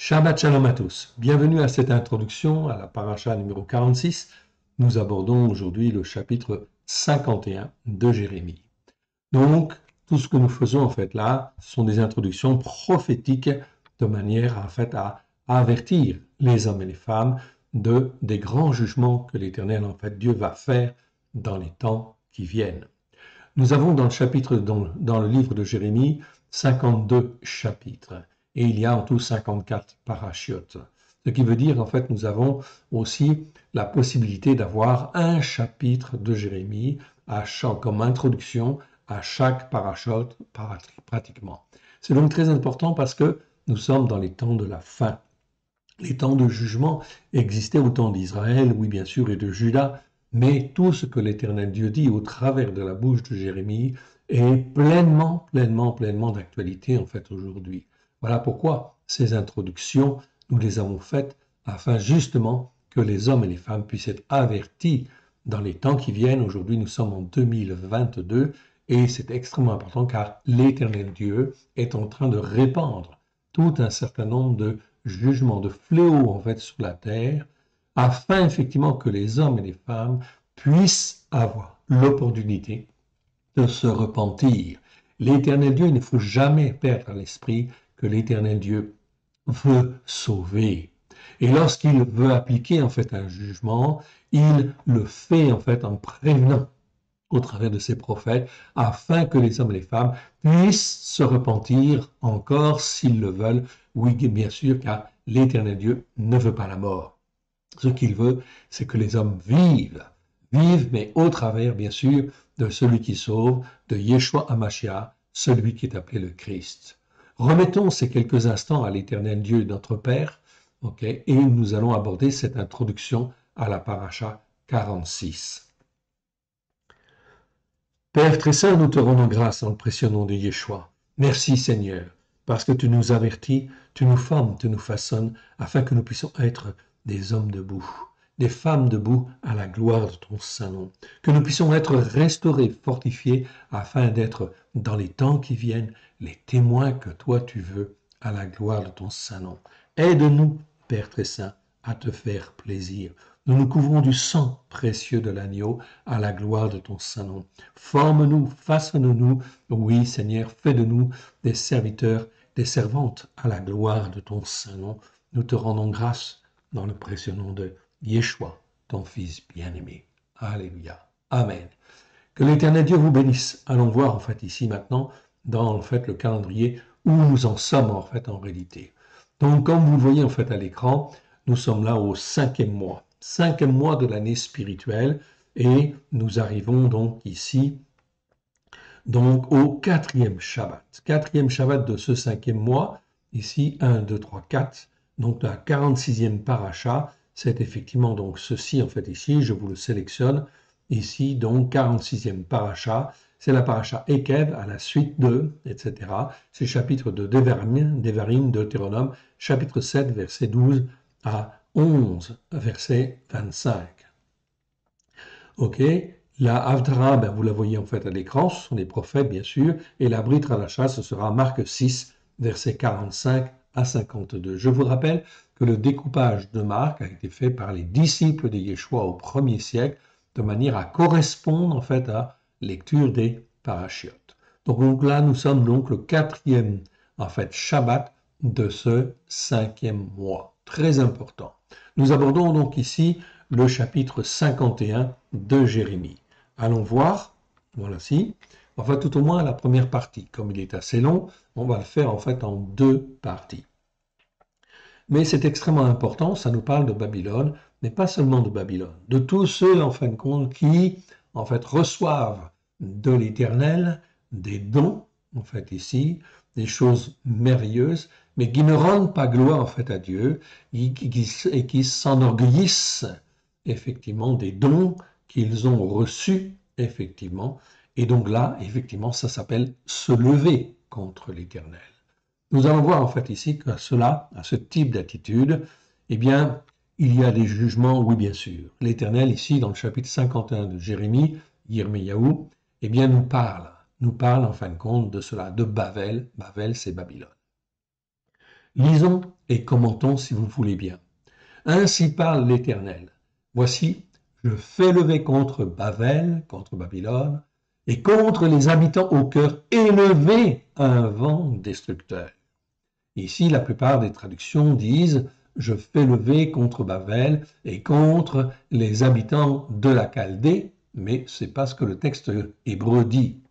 Shabbat Shalom à tous. Bienvenue à cette introduction à la paracha numéro 46. Nous abordons aujourd'hui le chapitre 51 de Jérémie. Donc, tout ce que nous faisons en fait là sont des introductions prophétiques de manière à avertir les hommes et les femmes des grands jugements que l'Éternel Dieu va faire dans les temps qui viennent. Nous avons dans le livre de Jérémie 52 chapitres et il y a en tout 54 parachiotes. Ce qui veut dire nous avons aussi la possibilité d'avoir un chapitre de Jérémie comme introduction à chaque parachute pratiquement. C'est donc très important parce que nous sommes dans les temps de la fin. Les temps de jugement existaient au temps d'Israël, oui bien sûr, et de Juda, mais tout ce que l'Éternel Dieu dit au travers de la bouche de Jérémie est pleinement d'actualité aujourd'hui. Voilà pourquoi ces introductions, nous les avons faites afin justement que les hommes et les femmes puissent être avertis dans les temps qui viennent. Aujourd'hui, nous sommes en 2022 et c'est extrêmement important car l'Éternel Dieu est en train de répandre tout un certain nombre de jugements, de fléaux sur la terre, afin effectivement que les hommes et les femmes puissent avoir l'opportunité de se repentir. L'Éternel Dieu, il ne faut jamais perdre à l'esprit que l'Éternel Dieu veut sauver. Et lorsqu'il veut appliquer un jugement, il le fait en prévenant au travers de ses prophètes, afin que les hommes et les femmes puissent se repentir encore s'ils le veulent. Oui, bien sûr, car l'Éternel Dieu ne veut pas la mort. Ce qu'il veut, c'est que les hommes vivent, mais au travers, bien sûr, de celui qui sauve, de Yeshua HaMashiach, celui qui est appelé le Christ. Remettons ces quelques instants à l'Éternel Dieu, notre Père, et nous allons aborder cette introduction à la paracha 46. Père très saint, nous te rendons grâce dans le précieux nom de Yeshua. Merci Seigneur, parce que tu nous avertis, tu nous formes, tu nous façonnes, afin que nous puissions être des hommes debout, des femmes debout à la gloire de ton saint nom. Que nous puissions être restaurés, fortifiés, afin d'être dans les temps qui viennent, les témoins que toi tu veux à la gloire de ton saint nom. Aide-nous, Père très saint, à te faire plaisir. Nous nous couvrons du sang précieux de l'agneau à la gloire de ton saint nom. Forme-nous, façonne-nous, oui Seigneur, fais de nous des serviteurs, des servantes à la gloire de ton saint nom. Nous te rendons grâce dans le précieux nom de Yeshua, ton Fils bien-aimé. Alléluia. Amen. Que l'Éternel Dieu vous bénisse. Allons voir ici maintenant dans le calendrier où nous en sommes en réalité. Donc comme vous le voyez à l'écran, nous sommes là au 5e mois. 5e mois de l'année spirituelle et nous arrivons donc ici au 4e Shabbat. 4e Shabbat de ce 5e mois, ici 1, 2, 3, 4, donc la 46e paracha, c'est effectivement donc ceci ici, je vous le sélectionne, ici donc 46e paracha, c'est la paracha Ekev à la suite de, etc. C'est le chapitre de Devarim, Deutéronome, chapitre 7, verset 12 à 11, verset 25. Ok, la Havdara, vous la voyez à l'écran, ce sont des prophètes bien sûr, et la Brit Hadasha, ce sera Marc 6, verset 45 à 52. Je vous rappelle que le découpage de Marc a été fait par les disciples de Yeshua au 1er siècle, de manière à correspondre à la lecture des parachiotes. Donc là, nous sommes donc le 4e Shabbat de ce 5e mois. Très important. Nous abordons donc ici le chapitre 51 de Jérémie. Allons voir, voilà ici, tout au moins la première partie. Comme il est assez long, on va le faire en 2 parties. Mais c'est extrêmement important, ça nous parle de Babylone, mais pas seulement de Babylone, de tous ceux en fin de compte qui reçoivent de l'Éternel des dons, ici, des choses merveilleuses, mais qui ne rendent pas gloire à Dieu et qui s'enorgueillissent effectivement des dons qu'ils ont reçus effectivement. Et donc là, effectivement, ça s'appelle se lever contre l'Éternel. Nous allons voir ici qu'à ce type d'attitude, eh bien, il y a des jugements, oui bien sûr. L'Éternel ici, dans le chapitre 51 de Jérémie, Yirmiyahu, eh bien, nous parle en fin de compte de cela, de Babel. Babel, c'est Babylone. Lisons et commentons si vous voulez bien. Ainsi parle l'Éternel. Voici, je fais lever contre Babel, contre Babylone, et contre les habitants au cœur élevé un vent destructeur. Ici, la plupart des traductions disent je fais lever contre Babel et contre les habitants de la Chaldée, mais ce n'est pas ce que le texte hébreu dit.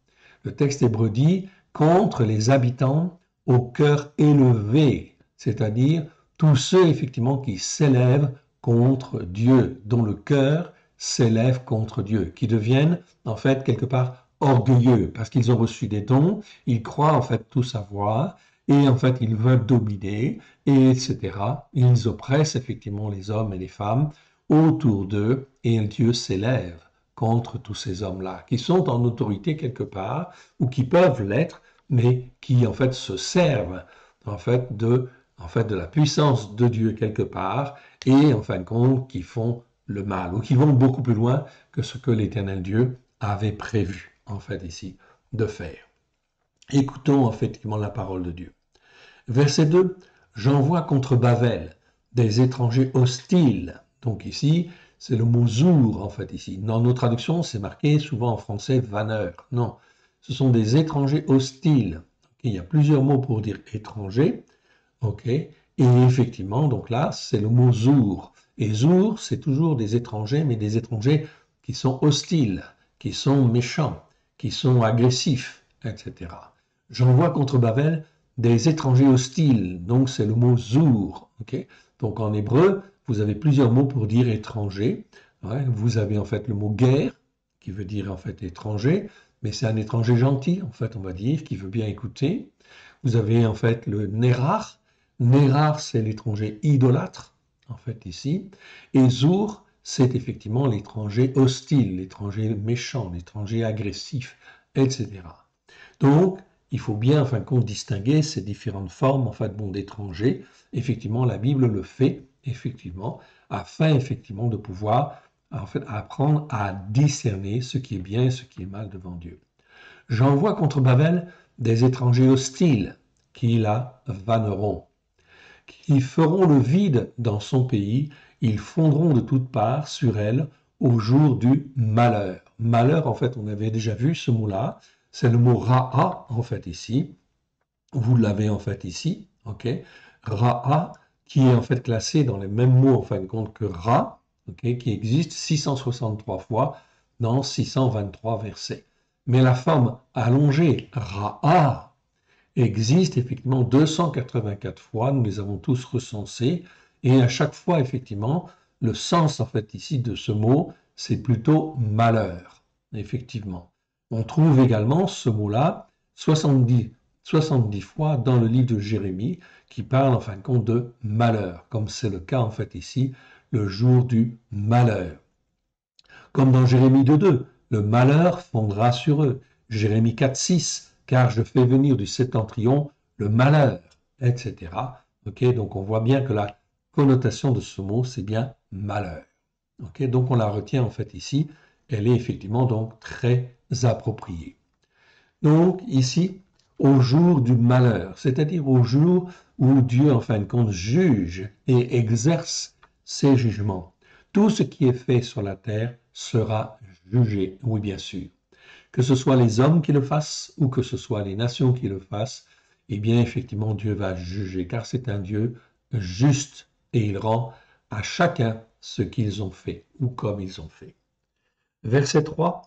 Le texte hébreu dit contre les habitants au cœur élevé, c'est-à-dire tous ceux effectivement qui s'élèvent contre Dieu, dont le cœur s'élève contre Dieu, qui deviennent en fait quelque part orgueilleux parce qu'ils ont reçu des dons, ils croient en fait tout savoir et en fait ils veulent dominer, et etc. Ils oppressent effectivement les hommes et les femmes autour d'eux et Dieu s'élève contre tous ces hommes-là qui sont en autorité quelque part ou qui peuvent l'être, mais qui en fait se servent en fait de la puissance de Dieu quelque part et en fin de compte qui font le mal ou qui vont beaucoup plus loin que ce que l'Éternel Dieu avait prévu en fait ici de faire. Écoutons effectivement la parole de Dieu. Verset 2, j'envoie contre Babel des étrangers hostiles. Donc ici, c'est le mot zour en fait ici. Dans nos traductions, c'est marqué souvent en français vanneur. Non, ce sont des étrangers hostiles. Il y a plusieurs mots pour dire étranger. Ok. Et effectivement, donc là, c'est le mot zour. Et zour, c'est toujours des étrangers, mais des étrangers qui sont hostiles, qui sont méchants, qui sont agressifs, etc. J'envoie contre Babel des étrangers hostiles, donc c'est le mot zour. Okay. Donc en hébreu, vous avez plusieurs mots pour dire étranger. Ouais, vous avez en fait le mot guerre, qui veut dire en fait étranger, mais c'est un étranger gentil, en fait, on va dire, qui veut bien écouter. Vous avez en fait le nérar. Nérar, c'est l'étranger idolâtre, en fait, ici. Et zour, c'est effectivement l'étranger hostile, l'étranger méchant, l'étranger agressif, etc. Donc, il faut bien, en fin de compte, distinguer ces différentes formes, en fait, d'étrangers. Effectivement, la Bible le fait, effectivement, afin, effectivement, de pouvoir, en fait, apprendre à discerner ce qui est bien et ce qui est mal devant Dieu. J'envoie contre Babel des étrangers hostiles qui la vanneront, qui feront le vide dans son pays, ils fondront de toutes parts sur elle au jour du malheur. Malheur, en fait, on avait déjà vu ce mot-là, c'est le mot ra'a, en fait, ici. Vous l'avez, en fait, ici, ok. Ra'a, qui est, en fait, classé dans les mêmes mots, en fin de compte, que ra, ok, qui existe 663 fois dans 623 versets. Mais la forme allongée, ra'a, existe effectivement 284 fois, nous les avons tous recensés, et à chaque fois, effectivement, le sens, en fait, ici, de ce mot, c'est plutôt malheur, effectivement. On trouve également ce mot-là 70 fois dans le livre de Jérémie, qui parle, en fin de compte, de malheur, comme c'est le cas, en fait, ici, le jour du malheur. Comme dans Jérémie 2.2, le malheur fondra sur eux. Jérémie 4.6, car je fais venir du septentrion le malheur, etc. Okay, donc on voit bien que la connotation de ce mot, c'est bien malheur. Okay, donc on la retient en fait ici, elle est effectivement donc très appropriée. Donc ici, au jour du malheur, c'est-à-dire au jour où Dieu en fin de compte juge et exerce ses jugements. Tout ce qui est fait sur la terre sera jugé, oui bien sûr. Que ce soit les hommes qui le fassent ou que ce soit les nations qui le fassent, eh bien effectivement Dieu va juger car c'est un Dieu juste et il rend à chacun ce qu'ils ont fait ou comme ils ont fait. Verset 3,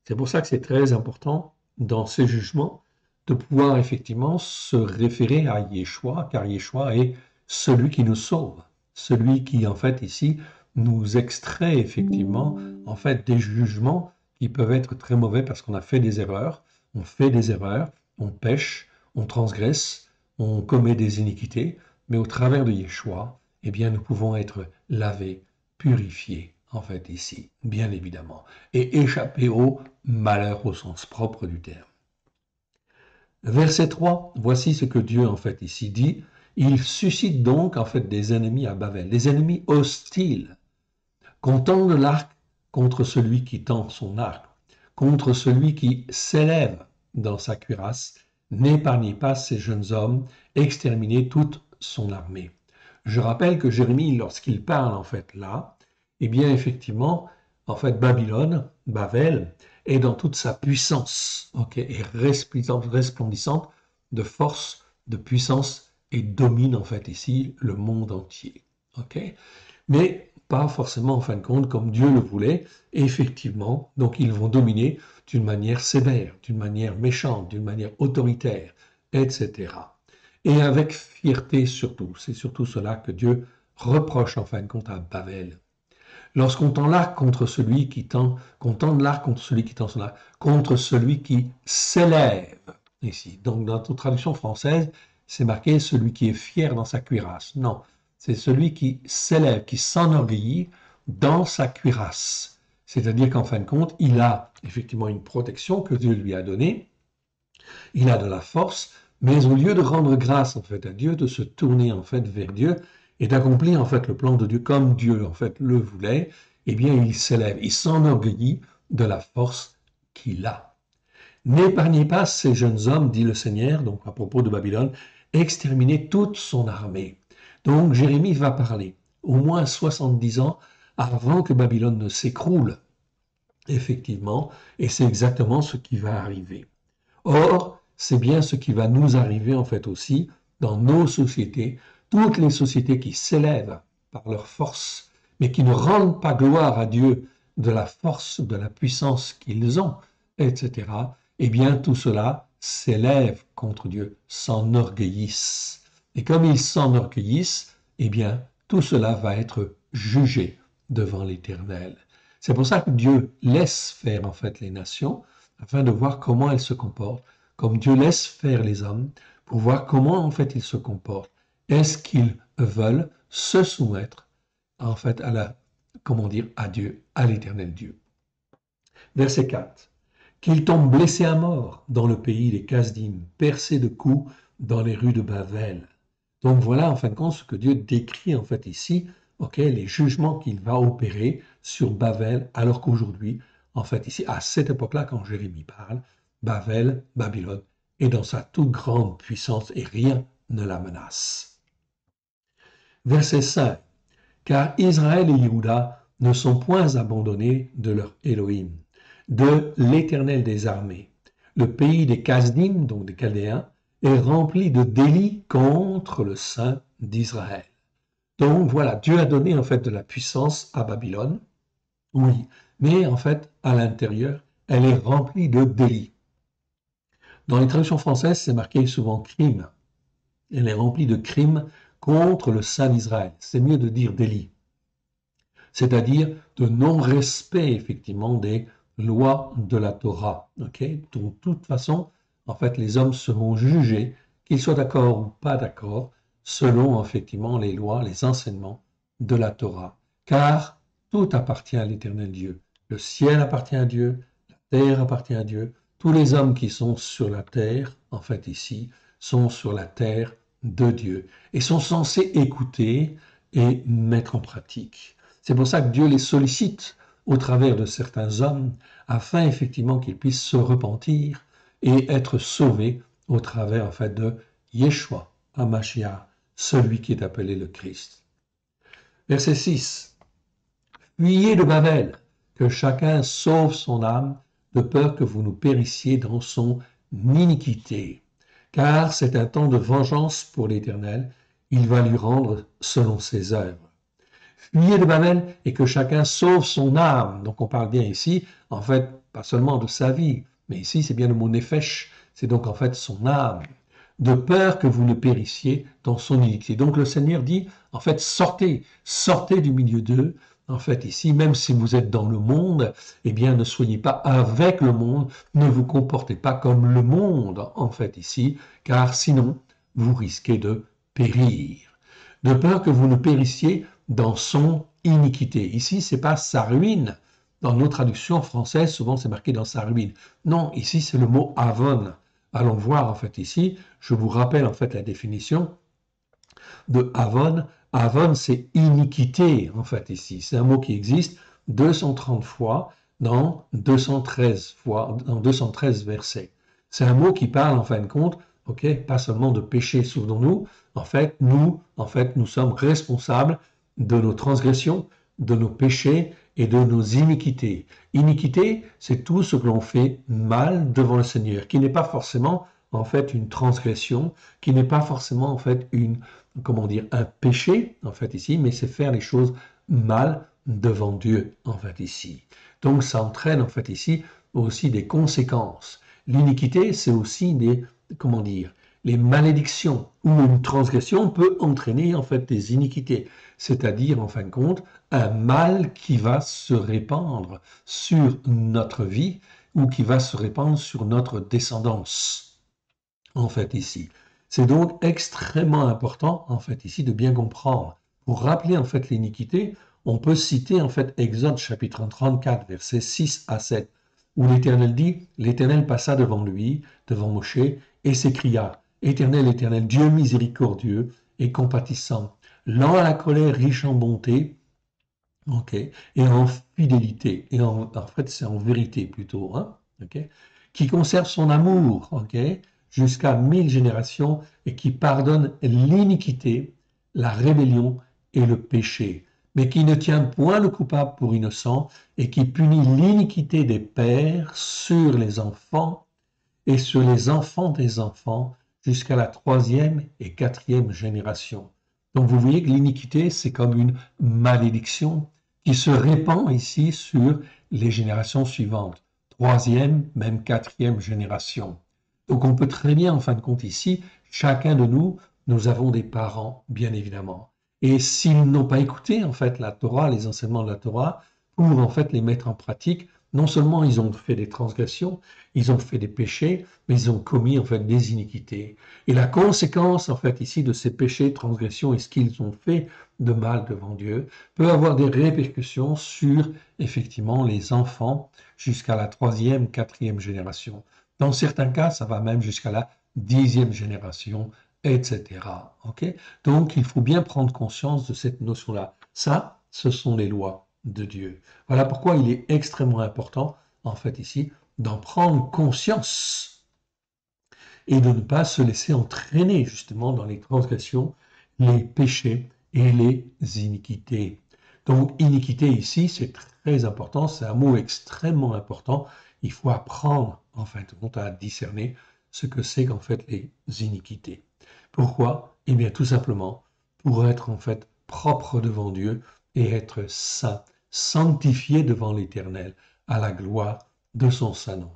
c'est pour ça que c'est très important dans ces jugements de pouvoir effectivement se référer à Yeshua car Yeshua est celui qui nous sauve, celui qui en fait ici nous extrait effectivement en fait des jugements qui peuvent être très mauvais parce qu'on a fait des erreurs, on fait des erreurs, on pêche, on transgresse, on commet des iniquités, mais au travers de Yeshua, eh bien nous pouvons être lavés, purifiés en fait ici, bien évidemment, et échapper au malheur au sens propre du terme. Verset 3, voici ce que Dieu en fait ici dit. Il suscite donc en fait des ennemis à Babel, des ennemis hostiles, qu'on tende l'arc contre celui qui tend son arc, contre celui qui s'élève dans sa cuirasse n'épargnez pas ces jeunes hommes, exterminez toute son armée. Je rappelle que Jérémie, lorsqu'il parle en fait là, eh bien effectivement, en fait Babylone, Babel, est dans toute sa puissance, ok, et resplendissante de force, de puissance, et domine en fait ici le monde entier, ok. Mais pas forcément en fin de compte comme Dieu le voulait. Et effectivement, donc ils vont dominer d'une manière sévère, d'une manière méchante, d'une manière autoritaire, etc. Et avec fierté surtout. C'est surtout cela que Dieu reproche en fin de compte à Babel. Lorsqu'on tend l'arc contre celui qui tend, qu'on tend l'arc contre celui qui tend son arc, contre celui qui s'élève, ici. Donc dans notre traduction française, c'est marqué celui qui est fier dans sa cuirasse. Non, c'est celui qui s'élève, qui s'enorgueillit dans sa cuirasse. C'est-à-dire qu'en fin de compte, il a effectivement une protection que Dieu lui a donnée, il a de la force, mais au lieu de rendre grâce en fait à Dieu, de se tourner en fait vers Dieu et d'accomplir en fait le plan de Dieu comme Dieu en fait le voulait, eh bien il s'élève, il s'enorgueillit de la force qu'il a. N'épargnez pas ces jeunes hommes, dit le Seigneur, donc à propos de Babylone, exterminez toute son armée. Donc Jérémie va parler au moins 70 ans avant que Babylone ne s'écroule, effectivement, et c'est exactement ce qui va arriver. Or, c'est bien ce qui va nous arriver en fait aussi dans nos sociétés, toutes les sociétés qui s'élèvent par leur force, mais qui ne rendent pas gloire à Dieu de la force, de la puissance qu'ils ont, etc. Eh bien, tout cela s'élève contre Dieu, s'enorgueillissent. Et comme ils s'enorgueillissent, eh bien, tout cela va être jugé devant l'Éternel. C'est pour ça que Dieu laisse faire en fait les nations, afin de voir comment elles se comportent, comme Dieu laisse faire les hommes, pour voir comment en fait ils se comportent. Est-ce qu'ils veulent se soumettre en fait à la, comment dire, à Dieu, à l'Éternel Dieu. Verset 4. Qu'ils tombent blessés à mort dans le pays des Kasdim, percés de coups dans les rues de Babel. Donc voilà en fin de compte ce que Dieu décrit en fait ici, les jugements qu'il va opérer sur Babel, alors qu'aujourd'hui, en fait ici, à cette époque-là, quand Jérémie parle, Babel, Babylone, est dans sa toute grande puissance et rien ne la menace. Verset 5. Car Israël et Juda ne sont point abandonnés de leur Elohim, de l'Éternel des armées. Le pays des Kasdim, donc des Chaldéens, est rempli de délits contre le Saint d'Israël. Donc voilà, Dieu a donné en fait de la puissance à Babylone, oui, mais en fait, à l'intérieur, elle est remplie de délits. Dans les traductions françaises, c'est marqué souvent crime. Elle est remplie de crimes contre le Saint d'Israël. C'est mieux de dire délit. C'est-à-dire de non-respect, effectivement, des lois de la Torah. De toute façon, en fait, les hommes seront jugés, qu'ils soient d'accord ou pas d'accord, selon, effectivement, les lois, les enseignements de la Torah. Car tout appartient à l'Éternel Dieu. Le ciel appartient à Dieu, la terre appartient à Dieu. Tous les hommes qui sont sur la terre, en fait ici, sont sur la terre de Dieu et sont censés écouter et mettre en pratique. C'est pour ça que Dieu les sollicite au travers de certains hommes afin effectivement qu'ils puissent se repentir et être sauvés au travers en fait de Yeshua, HaMashiach, celui qui est appelé le Christ. Verset 6. Fuyez de Babel, que chacun sauve son âme, de peur que vous nous périssiez dans son iniquité. Car c'est un temps de vengeance pour l'Éternel, il va lui rendre selon ses œuvres. Fuyez de Babel et que chacun sauve son âme. Donc on parle bien ici, en fait, pas seulement de sa vie, mais ici c'est bien le mot nefesh, c'est donc en fait son âme. De peur que vous ne périssiez dans son iniquité. Donc le Seigneur dit, en fait, sortez du milieu d'eux. En fait, ici, même si vous êtes dans le monde, eh bien, ne soyez pas avec le monde, ne vous comportez pas comme le monde, en fait, ici, car sinon, vous risquez de périr. De peur que vous ne périssiez dans son iniquité. Ici, c'est pas sa ruine. Dans nos traductions françaises, souvent, c'est marqué dans sa ruine. Non, ici, c'est le mot avon. Allons voir, en fait, ici, je vous rappelle, en fait, la définition de avon. Avon, c'est iniquité, en fait, ici. C'est un mot qui existe 230 fois dans 213 versets. C'est un mot qui parle en fin de compte, ok, pas seulement de péché, souvenons-nous, nous sommes responsables de nos transgressions, de nos péchés et de nos iniquités. Iniquité, c'est tout ce que l'on fait mal devant le Seigneur, qui n'est pas forcément en fait une transgression, qui n'est pas forcément en fait un péché en fait ici, mais c'est faire les choses mal devant Dieu en fait ici. Donc ça entraîne en fait ici aussi des conséquences. L'iniquité, c'est aussi les malédictions, où une transgression peut entraîner en fait des iniquités, c'est-à-dire en fin de compte un mal qui va se répandre sur notre vie ou qui va se répandre sur notre descendance, en fait ici. C'est donc extrêmement important en fait ici de bien comprendre. Pour rappeler en fait l'iniquité, on peut citer en fait Exode chapitre 34 versets 6 à 7 où l'Éternel dit, l'Éternel passa devant lui, devant Moshe, et s'écria, Éternel, Éternel, Dieu miséricordieux et compatissant, lent à la colère, riche en bonté, ok, et en fidélité, et en fait c'est en vérité plutôt, hein, ok, qui conserve son amour, ok, jusqu'à 1000 générations, et qui pardonne l'iniquité, la rébellion et le péché, mais qui ne tient point le coupable pour innocent, et qui punit l'iniquité des pères sur les enfants et sur les enfants des enfants jusqu'à la 3e et 4e génération. Donc vous voyez que l'iniquité, c'est comme une malédiction qui se répand ici sur les générations suivantes, 3e, même 4e génération. Donc on peut très bien, en fin de compte ici, chacun de nous, nous avons des parents, bien évidemment. Et s'ils n'ont pas écouté, en fait, la Torah, les enseignements de la Torah, pour, en fait, les mettre en pratique, non seulement ils ont fait des transgressions, ils ont fait des péchés, mais ils ont commis, en fait, des iniquités. Et la conséquence, en fait, ici, de ces péchés, transgressions et ce qu'ils ont fait de mal devant Dieu, peut avoir des répercussions sur, effectivement, les enfants jusqu'à la 3e, 4e génération. Dans certains cas, ça va même jusqu'à la 10e génération, etc. Okay, donc, il faut bien prendre conscience de cette notion-là. Ça, ce sont les lois de Dieu. Voilà pourquoi il est extrêmement important, en fait, ici, d'en prendre conscience et de ne pas se laisser entraîner, justement, dans les transgressions, les péchés et les iniquités. Donc, iniquité ici, c'est très important, c'est un mot extrêmement important. Il faut apprendre, en fin de compte, à discerner ce que c'est qu'en fait les iniquités. Pourquoi? Eh bien, tout simplement pour être en fait propre devant Dieu et être saint, sanctifié devant l'Éternel, à la gloire de son saint nom.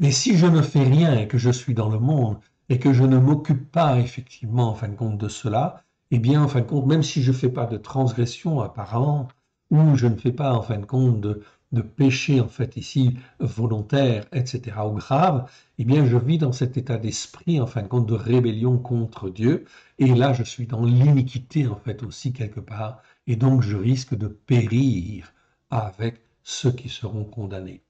Mais si je ne fais rien et que je suis dans le monde et que je ne m'occupe pas effectivement en fin de compte de cela, eh bien en fin de compte, même si je ne fais pas de transgression apparemment, ou je ne fais pas en fin de compte de péché en fait ici volontaire, etc. ou grave, eh bien je vis dans cet état d'esprit en fin de compte de rébellion contre Dieu, et là je suis dans l'iniquité en fait aussi quelque part, et donc je risque de périr avec ceux qui seront condamnés.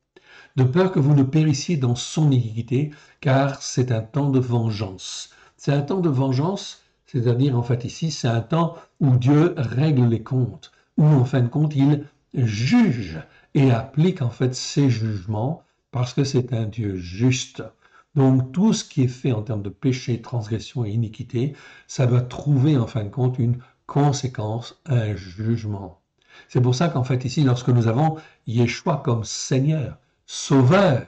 De peur que vous ne périssiez dans son iniquité, car c'est un temps de vengeance. C'est un temps de vengeance, c'est-à-dire en fait ici, c'est un temps où Dieu règle les comptes, où en fin de compte, il juge et applique en fait ses jugements, parce que c'est un Dieu juste. Donc tout ce qui est fait en termes de péché, transgression et iniquité, ça doit trouver en fin de compte une conséquence, un jugement. C'est pour ça qu'en fait ici, lorsque nous avons Yeshua comme Seigneur, Sauveur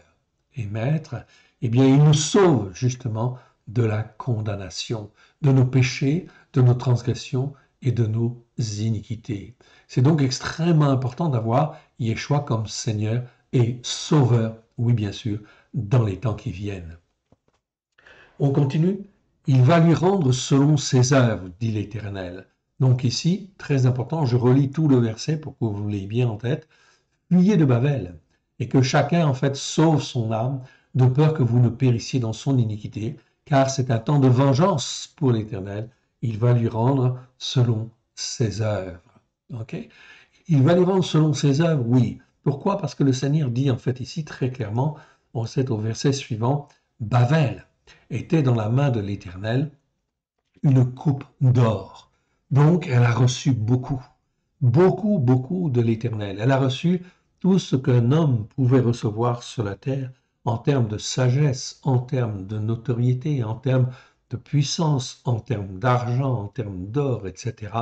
et Maître, eh bien il nous sauve justement de la condamnation, de nos péchés, de nos transgressions et de nos iniquités. C'est donc extrêmement important d'avoir Yeshua comme Seigneur et Sauveur, oui bien sûr, dans les temps qui viennent. On continue. Il va lui rendre selon ses œuvres, dit l'Éternel. Donc ici, très important, je relis tout le verset pour que vous l'ayez bien en tête. Fuyez de Babel, et que chacun en fait sauve son âme, de peur que vous ne périssiez dans son iniquité, car c'est un temps de vengeance pour l'Éternel. Il va lui rendre selon ses œuvres. Okay? Il va lui rendre selon ses œuvres, oui. Pourquoi? Parce que le Seigneur dit en fait ici très clairement, on sait au verset suivant, Babel était dans la main de l'Éternel une coupe d'or. Donc elle a reçu beaucoup, beaucoup de l'Éternel. Elle a reçu tout ce qu'un homme pouvait recevoir sur la terre en termes de sagesse, en termes de notoriété, en termes de puissance, en termes d'argent, en termes d'or, etc.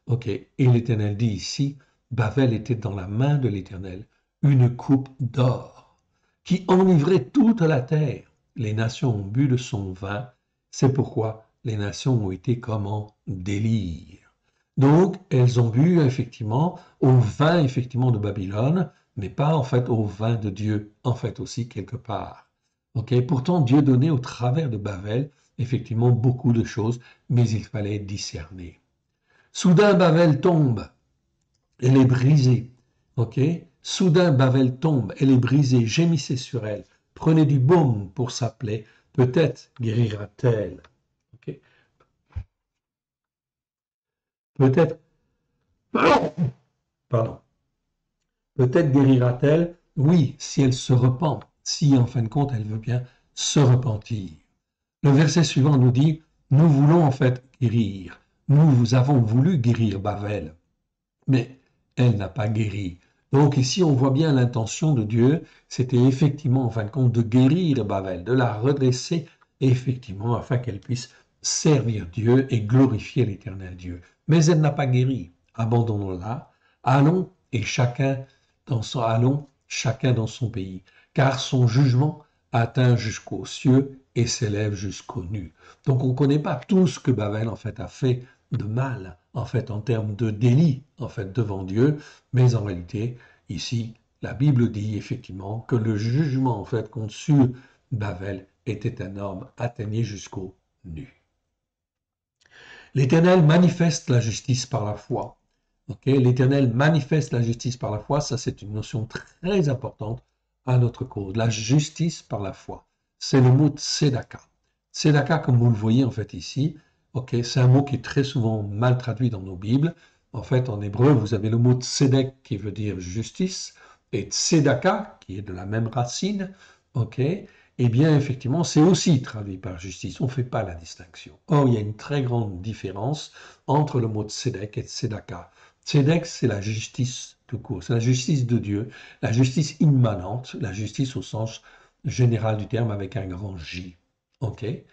Ok, et l'Éternel dit ici, Babel était dans la main de l'Éternel, une coupe d'or, qui enivrait toute la terre. Les nations ont bu de son vin, c'est pourquoi les nations ont été comme en délire. Donc, elles ont bu effectivement au vin effectivement de Babylone, mais pas en fait au vin de Dieu, en fait aussi quelque part. Ok, pourtant Dieu donnait au travers de Babel effectivement beaucoup de choses, mais il fallait discerner. Soudain Babel tombe, elle est brisée. Ok, soudain Babel tombe, elle est brisée, gémissez sur elle, prenez du baume pour sa plaie, peut-être guérira-t-elle. Ok, peut-être, pardon. Peut-être guérira-t-elle, oui, si elle se repent, si en fin de compte elle veut bien se repentir. Le verset suivant nous dit, nous voulons en fait guérir, nous avons voulu guérir Babel, mais elle n'a pas guéri. Donc ici on voit bien l'intention de Dieu, c'était effectivement en fin de compte de guérir Babel, de la redresser effectivement afin qu'elle puisse servir Dieu et glorifier l'éternel Dieu. Mais elle n'a pas guéri. Abandonnons-la, allons et allons chacun dans son pays, car son jugement atteint jusqu'aux cieux et s'élève jusqu'aux nues. Donc on ne connaît pas tout ce que Babel en fait a fait de mal en fait en termes de délit en fait devant Dieu, mais en réalité ici la Bible dit effectivement que le jugement en fait contre sur Babel était énorme, atteignait jusqu'aux nues. L'Éternel manifeste la justice par la foi. Okay? L'Éternel manifeste la justice par la foi, ça c'est une notion très importante à notre cause. La justice par la foi, c'est le mot tzedaka. Tzedaka, comme vous le voyez en fait ici, okay, c'est un mot qui est très souvent mal traduit dans nos Bibles. En fait, en hébreu, vous avez le mot tzedek qui veut dire justice et tzedaka qui est de la même racine. Okay? Eh bien, effectivement, c'est aussi traduit par justice. On ne fait pas la distinction. Or, il y a une très grande différence entre le mot tzedek et tzedaka. Tzedek, c'est la justice tout court. C'est la justice de Dieu, la justice immanente, la justice au sens général du terme avec un grand J. OK? Et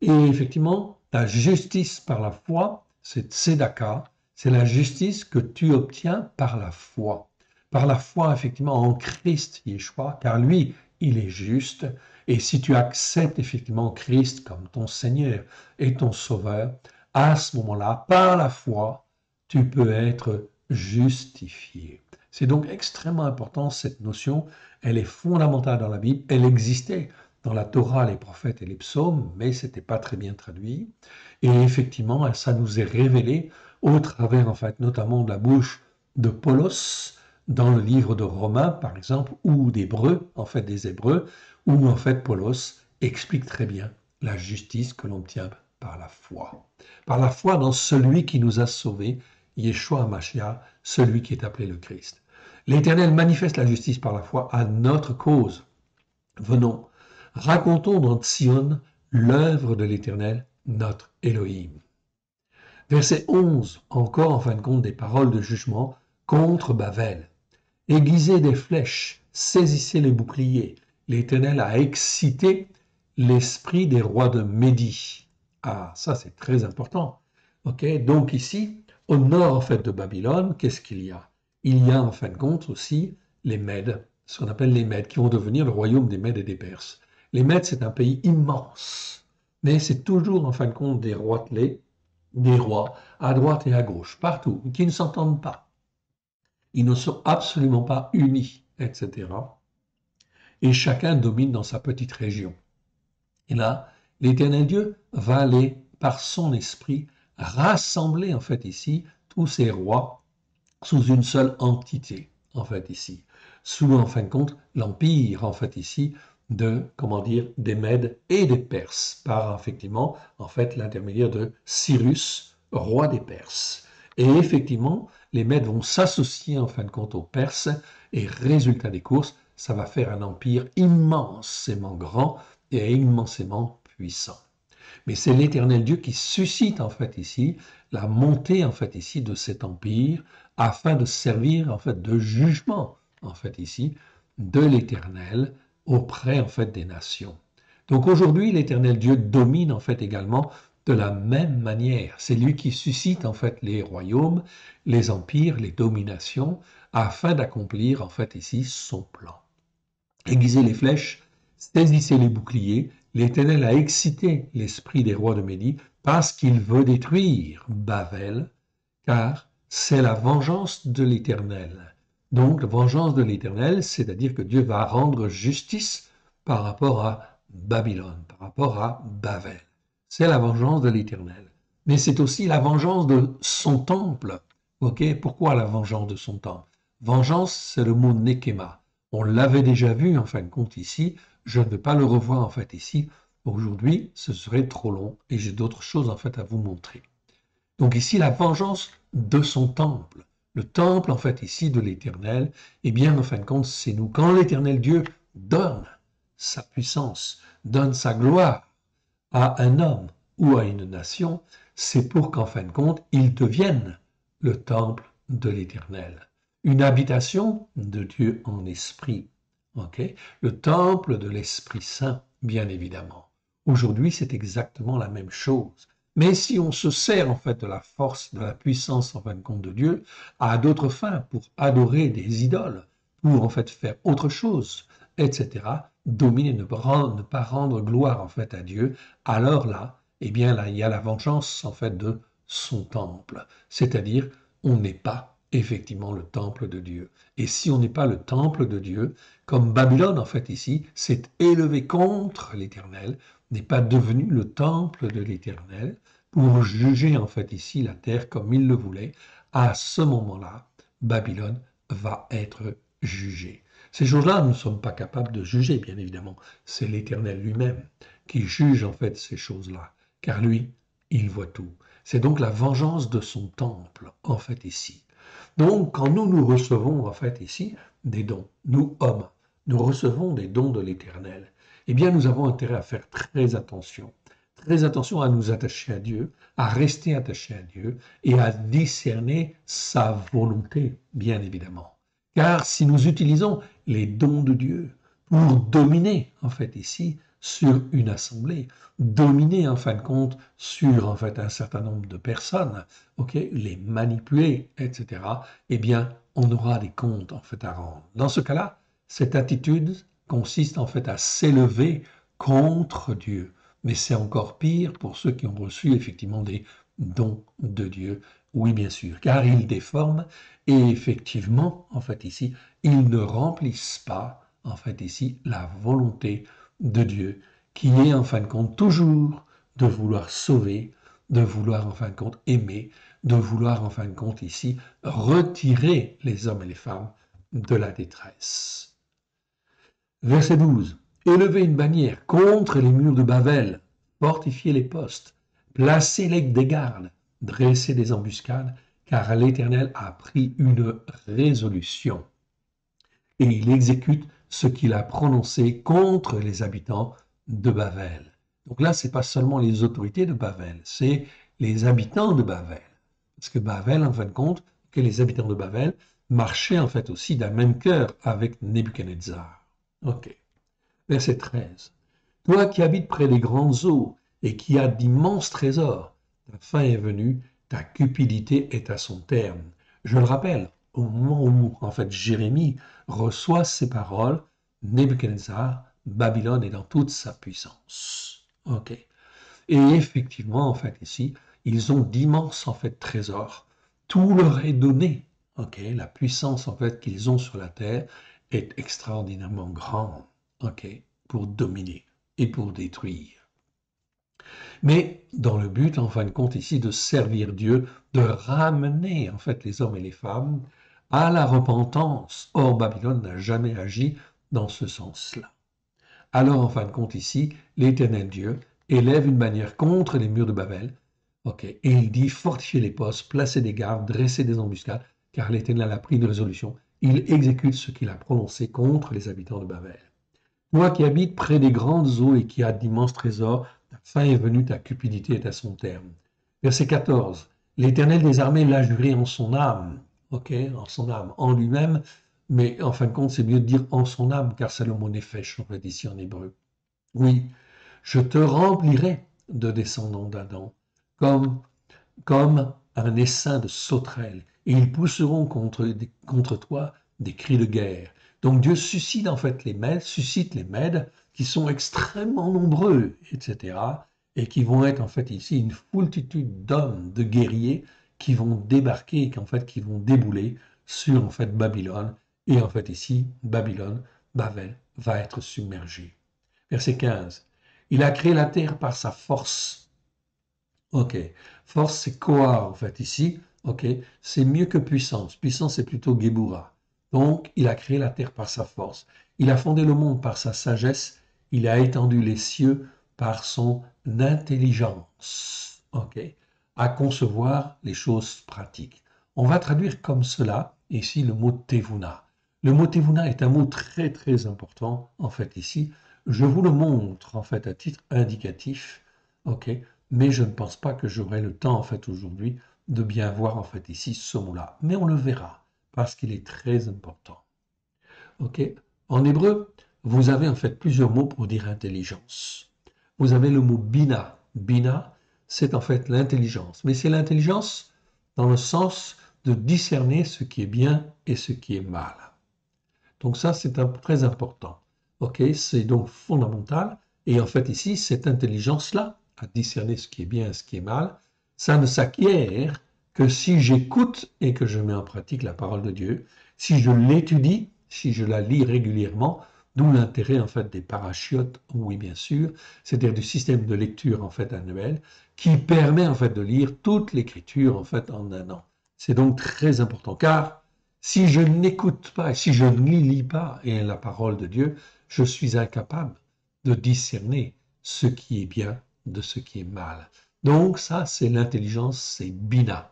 effectivement, la justice par la foi, c'est tzedaka, c'est la justice que tu obtiens par la foi. Par la foi, effectivement, en Christ Yeshua, car lui, il est juste. Et si tu acceptes effectivement Christ comme ton Seigneur et ton Sauveur, à ce moment-là, par la foi, tu peux être justifié. C'est donc extrêmement important, cette notion. Elle est fondamentale dans la Bible. Elle existait dans la Torah, les prophètes et les psaumes, mais ce n'était pas très bien traduit. Et effectivement, ça nous est révélé au travers, en fait, notamment de la bouche de Paulos, dans le livre de Romains, par exemple, ou d'Hébreux, en fait des Hébreux, où en fait Paulos explique très bien la justice que l'on obtient par la foi. Par la foi dans celui qui nous a sauvés, Yeshua HaMashiach, celui qui est appelé le Christ. L'Éternel manifeste la justice par la foi à notre cause. Venons, racontons dans Sion l'œuvre de l'Éternel, notre Elohim. Verset 11, encore en fin de compte des paroles de jugement contre Babel. Aiguisez des flèches, saisissez les boucliers. L'Éternel a excité l'esprit des rois de Médie. Ah, ça c'est très important. Ok, donc ici, au nord en fait de Babylone, qu'est-ce qu'il y a? Il y a en fin de compte aussi les Mèdes, ce qu'on appelle les Mèdes, qui vont devenir le royaume des Mèdes et des Perses. Les Mèdes, c'est un pays immense, mais c'est toujours en fin de compte des rois à droite et à gauche, partout, qui ne s'entendent pas. Ils ne sont absolument pas unis, etc. Et chacun domine dans sa petite région. Et là, l'Éternel Dieu va aller, par son esprit, rassembler en fait ici tous ces rois sous une seule entité, en fait ici, sous en fin de compte l'empire en fait ici de, comment dire, des Mèdes et des Perses, par effectivement en fait l'intermédiaire de Cyrus, roi des Perses. Et effectivement, les Mèdes vont s'associer en fin de compte aux Perses, et résultat des courses, ça va faire un empire immensément grand et immensément puissant. Mais c'est l'Éternel Dieu qui suscite en fait ici la montée en fait ici de cet empire afin de servir en fait de jugement en fait ici de l'Éternel auprès en fait des nations. Donc aujourd'hui, l'Éternel Dieu domine en fait également de la même manière. C'est lui qui suscite en fait les royaumes, les empires, les dominations, afin d'accomplir en fait ici son plan. Aiguisez les flèches, saisissez les boucliers. L'Éternel a excité l'esprit des rois de Médie parce qu'il veut détruire Babel, car c'est la vengeance de l'Éternel. Donc, la vengeance de l'Éternel, c'est-à-dire que Dieu va rendre justice par rapport à Babylone, par rapport à Babel. C'est la vengeance de l'Éternel. Mais c'est aussi la vengeance de son temple. Pourquoi la vengeance de son temple? Vengeance, c'est le mot nekema. On l'avait déjà vu en fin de compte ici. Je ne vais pas le revoir en fait ici. Aujourd'hui, ce serait trop long et j'ai d'autres choses en fait à vous montrer. Donc ici, la vengeance de son temple. Le temple, en fait, ici, de l'Éternel, eh bien, en fin de compte, c'est nous. Quand l'Éternel Dieu donne sa puissance, donne sa gloire à un homme ou à une nation, c'est pour qu'en fin de compte, il devienne le temple de l'Éternel. Une habitation de Dieu en esprit. Le temple de l'Esprit Saint, bien évidemment. Aujourd'hui, c'est exactement la même chose. Mais si on se sert en fait de la force, de la puissance en fin de compte de Dieu à d'autres fins, pour adorer des idoles, pour en fait faire autre chose, etc., dominer, ne pas rendre gloire en fait à Dieu, alors là, eh bien là, il y a la vengeance en fait de son temple. C'est-à-dire, on n'est pas effectivement le temple de Dieu. Et si on n'est pas le temple de Dieu, comme Babylone en fait ici, s'est élevé contre l'Éternel, n'est pas devenu le temple de l'Éternel pour juger en fait ici la terre comme il le voulait, à ce moment-là, Babylone va être jugée. Ces choses-là, nous ne sommes pas capables de juger, bien évidemment. C'est l'Éternel lui-même qui juge en fait ces choses-là, car lui, il voit tout. C'est donc la vengeance de son temple, en fait, ici. Donc, quand nous recevons, en fait, ici, des dons, nous, hommes, nous recevons des dons de l'Éternel, eh bien, nous avons intérêt à faire très attention à nous attacher à Dieu, à rester attachés à Dieu et à discerner sa volonté, bien évidemment. Car si nous utilisons les dons de Dieu pour dominer, en fait, ici, sur une assemblée, dominer, en fin de compte, sur, en fait, un certain nombre de personnes, les manipuler, etc., eh bien, on aura des comptes, en fait, à rendre. Dans ce cas-là, cette attitude consiste, en fait, à s'élever contre Dieu. Mais c'est encore pire pour ceux qui ont reçu effectivement des dons de Dieu. Oui, bien sûr, car ils déforment et effectivement, en fait ici, ils ne remplissent pas, en fait ici, la volonté de Dieu, qui est en fin de compte toujours de vouloir sauver, de vouloir en fin de compte aimer, de vouloir en fin de compte ici retirer les hommes et les femmes de la détresse. Verset 12. Élevez une bannière contre les murs de Babel, fortifiez les postes, placez des gardes, dressez des embuscades, car l'Éternel a pris une résolution et il exécute ce qu'il a prononcé contre les habitants de Babel. Donc là, ce n'est pas seulement les autorités de Babel, c'est les habitants de Babel. Parce que Babel, en fin de compte, que les habitants de Babel marchaient en fait aussi d'un même cœur avec Nebuchadnezzar. Ok. Verset 13. Toi qui habites près des grandes eaux et qui as d'immenses trésors, ta fin est venue, ta cupidité est à son terme. Je le rappelle, au moment où, en fait, Jérémie reçoit ces paroles, Nebuchadnezzar, Babylone est dans toute sa puissance. Ok. Et effectivement, en fait, ici, ils ont d'immenses, en fait, trésors. Tout leur est donné. Ok. La puissance, en fait, qu'ils ont sur la terre est extraordinairement grande. Pour dominer et pour détruire. Mais dans le but, en fin de compte, ici, de servir Dieu, de ramener, en fait, les hommes et les femmes à la repentance. Or, Babylone n'a jamais agi dans ce sens-là. Alors, en fin de compte, ici, l'Éternel Dieu élève une bannière contre les murs de Babel. Et il dit, fortifiez les postes, placez des gardes, dressez des embuscades, car l'Éternel a pris une résolution. Il exécute ce qu'il a prononcé contre les habitants de Babel. Toi qui habites près des grandes eaux et qui as d'immenses trésors, ta fin est venue, ta cupidité est à son terme. Verset 14. L'Éternel des armées l'a juré en son âme, en son âme, en lui-même, mais en fin de compte, c'est mieux de dire en son âme, car c'est le mot nefesh, en fait, ici en hébreu. Oui, je te remplirai de descendants d'Adam, comme un essaim de sauterelles, et ils pousseront contre toi des cris de guerre. Donc Dieu suscite en fait suscite les Mèdes, qui sont extrêmement nombreux, etc., et qui vont être en fait ici une foultitude d'hommes, de guerriers, qui vont débarquer et qui vont débouler sur en fait Babylone, et en fait ici, Babylone, Babel, va être submergé. Verset 15. Il a créé la terre par sa force. Ok. Force, c'est Koa, en fait, ici. Ok. C'est mieux que puissance. Puissance, c'est plutôt Gebura. Donc, il a créé la terre par sa force. Il a fondé le monde par sa sagesse. Il a étendu les cieux par son intelligence. Ok. À concevoir les choses pratiques. On va traduire comme cela, ici, le mot Tevuna. Le mot Tevuna est un mot très, très important, en fait, ici. Je vous le montre, en fait, à titre indicatif. Ok, mais je ne pense pas que j'aurai le temps en fait aujourd'hui de bien voir en fait ici ce mot-là. Mais on le verra parce qu'il est très important. Ok, en hébreu, vous avez en fait plusieurs mots pour dire intelligence. Vous avez le mot bina. Bina, c'est en fait l'intelligence, mais c'est l'intelligence dans le sens de discerner ce qui est bien et ce qui est mal. Donc ça, c'est très important. Ok, c'est donc fondamental. Et en fait, ici, cette intelligence-là, à discerner ce qui est bien et ce qui est mal, ça ne s'acquiert que si j'écoute et que je mets en pratique la parole de Dieu, si je l'étudie, si je la lis régulièrement, d'où l'intérêt en fait des parachiotes, oui bien sûr, c'est-à-dire du système de lecture en fait annuel, qui permet en fait de lire toute l'écriture en fait en un an. C'est donc très important, car si je n'écoute pas et si je ne lis pas et la parole de Dieu, je suis incapable de discerner ce qui est bien de ce qui est mal. Donc ça, c'est l'intelligence, c'est Bina.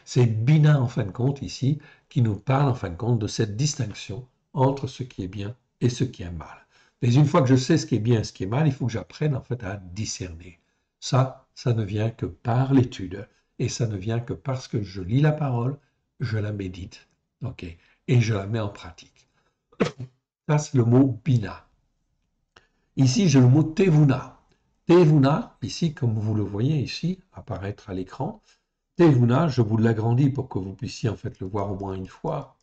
C'est Bina, en fin de compte, ici, qui nous parle, en fin de compte, de cette distinction entre ce qui est bien et ce qui est mal. Mais une fois que je sais ce qui est bien et ce qui est mal, il faut que j'apprenne, en fait, à discerner. Ça ne vient que par l'étude. Et ça ne vient que parce que je lis la parole, je la médite, ok, et je la mets en pratique. Ça, c'est le mot Bina. Ici, j'ai le mot Tevuna. Tevuna, ici, comme vous le voyez ici, apparaître à l'écran. Tevuna, je vous l'agrandis pour que vous puissiez en fait le voir au moins une fois.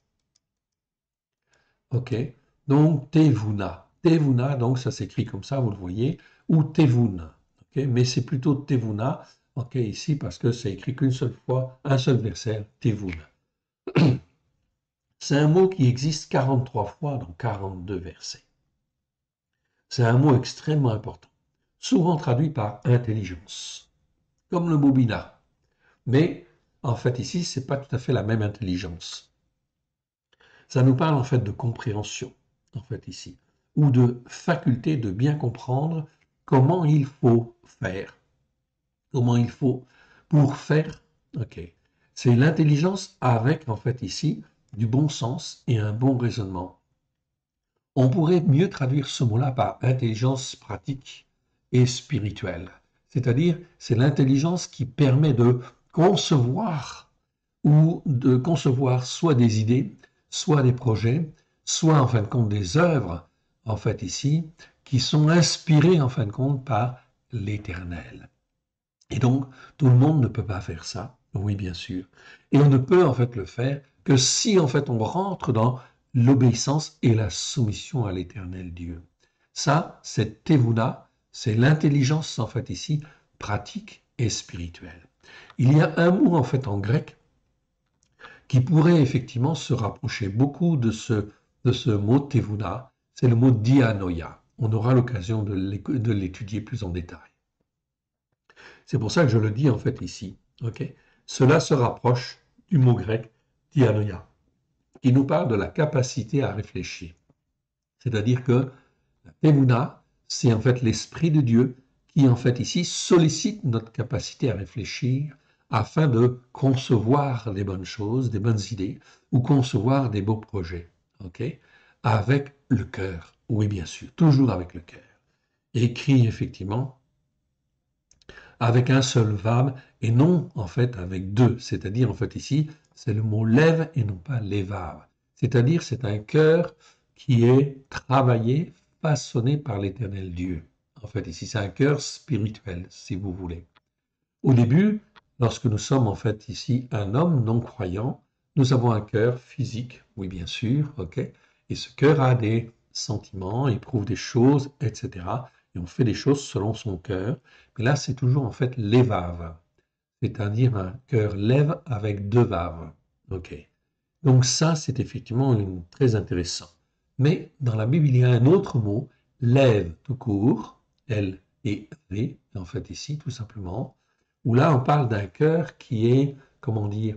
Ok. Donc, Tevuna. Tevuna, donc ça s'écrit comme ça, vous le voyez, ou Tevun. Ok. Mais c'est plutôt Tevuna, ok, ici, parce que c'est écrit qu'une seule fois, un seul verset, Tevun. C'est un mot qui existe 43 fois dans 42 versets. C'est un mot extrêmement important, souvent traduit par intelligence, comme le mot bina. Mais en fait ici, ce n'est pas tout à fait la même intelligence. Ça nous parle en fait de compréhension, en fait ici, ou de faculté de bien comprendre comment il faut faire, comment il faut pour faire. Ok, c'est l'intelligence avec en fait ici du bon sens et un bon raisonnement. On pourrait mieux traduire ce mot-là par intelligence pratique et spirituelle. C'est-à-dire, c'est l'intelligence qui permet de concevoir ou de concevoir soit des idées, soit des projets, soit en fin de compte des œuvres, en fait ici, qui sont inspirées en fin de compte par l'Éternel. Et donc, tout le monde ne peut pas faire ça, oui bien sûr. Et on ne peut en fait le faire que si en fait on rentre dans l'obéissance et la soumission à l'Éternel Dieu. Ça, c'est Tevuna, c'est l'intelligence en fait ici, pratique et spirituelle. Il y a un mot en fait en grec qui pourrait effectivement se rapprocher beaucoup de ce mot Tevuna, c'est le mot dianoia. On aura l'occasion de l'étudier plus en détail. C'est pour ça que je le dis en fait ici. Okay, cela se rapproche du mot grec dianoia, qui nous parle de la capacité à réfléchir. C'est-à-dire que la thémouna, c'est en fait l'Esprit de Dieu qui en fait ici sollicite notre capacité à réfléchir afin de concevoir des bonnes choses, des bonnes idées, ou concevoir des beaux projets. Okay, avec le cœur, oui bien sûr, toujours avec le cœur. Écrit effectivement avec un seul vav et non en fait avec deux. C'est-à-dire en fait ici, c'est le mot lève et non pas levav. C'est-à-dire, c'est un cœur qui est travaillé, façonné par l'Éternel Dieu. En fait, ici, c'est un cœur spirituel, si vous voulez. Au début, lorsque nous sommes en fait ici un homme non croyant, nous avons un cœur physique, oui bien sûr, ok, et ce cœur a des sentiments, éprouve des choses, etc. Et on fait des choses selon son cœur. Mais là, c'est toujours en fait l'évave, c'est-à-dire un cœur lève avec deux vaves, ok. Donc ça, c'est effectivement très intéressant. Mais dans la Bible, il y a un autre mot, lève tout court, L et V, en fait ici, tout simplement, où là, on parle d'un cœur qui est, comment dire,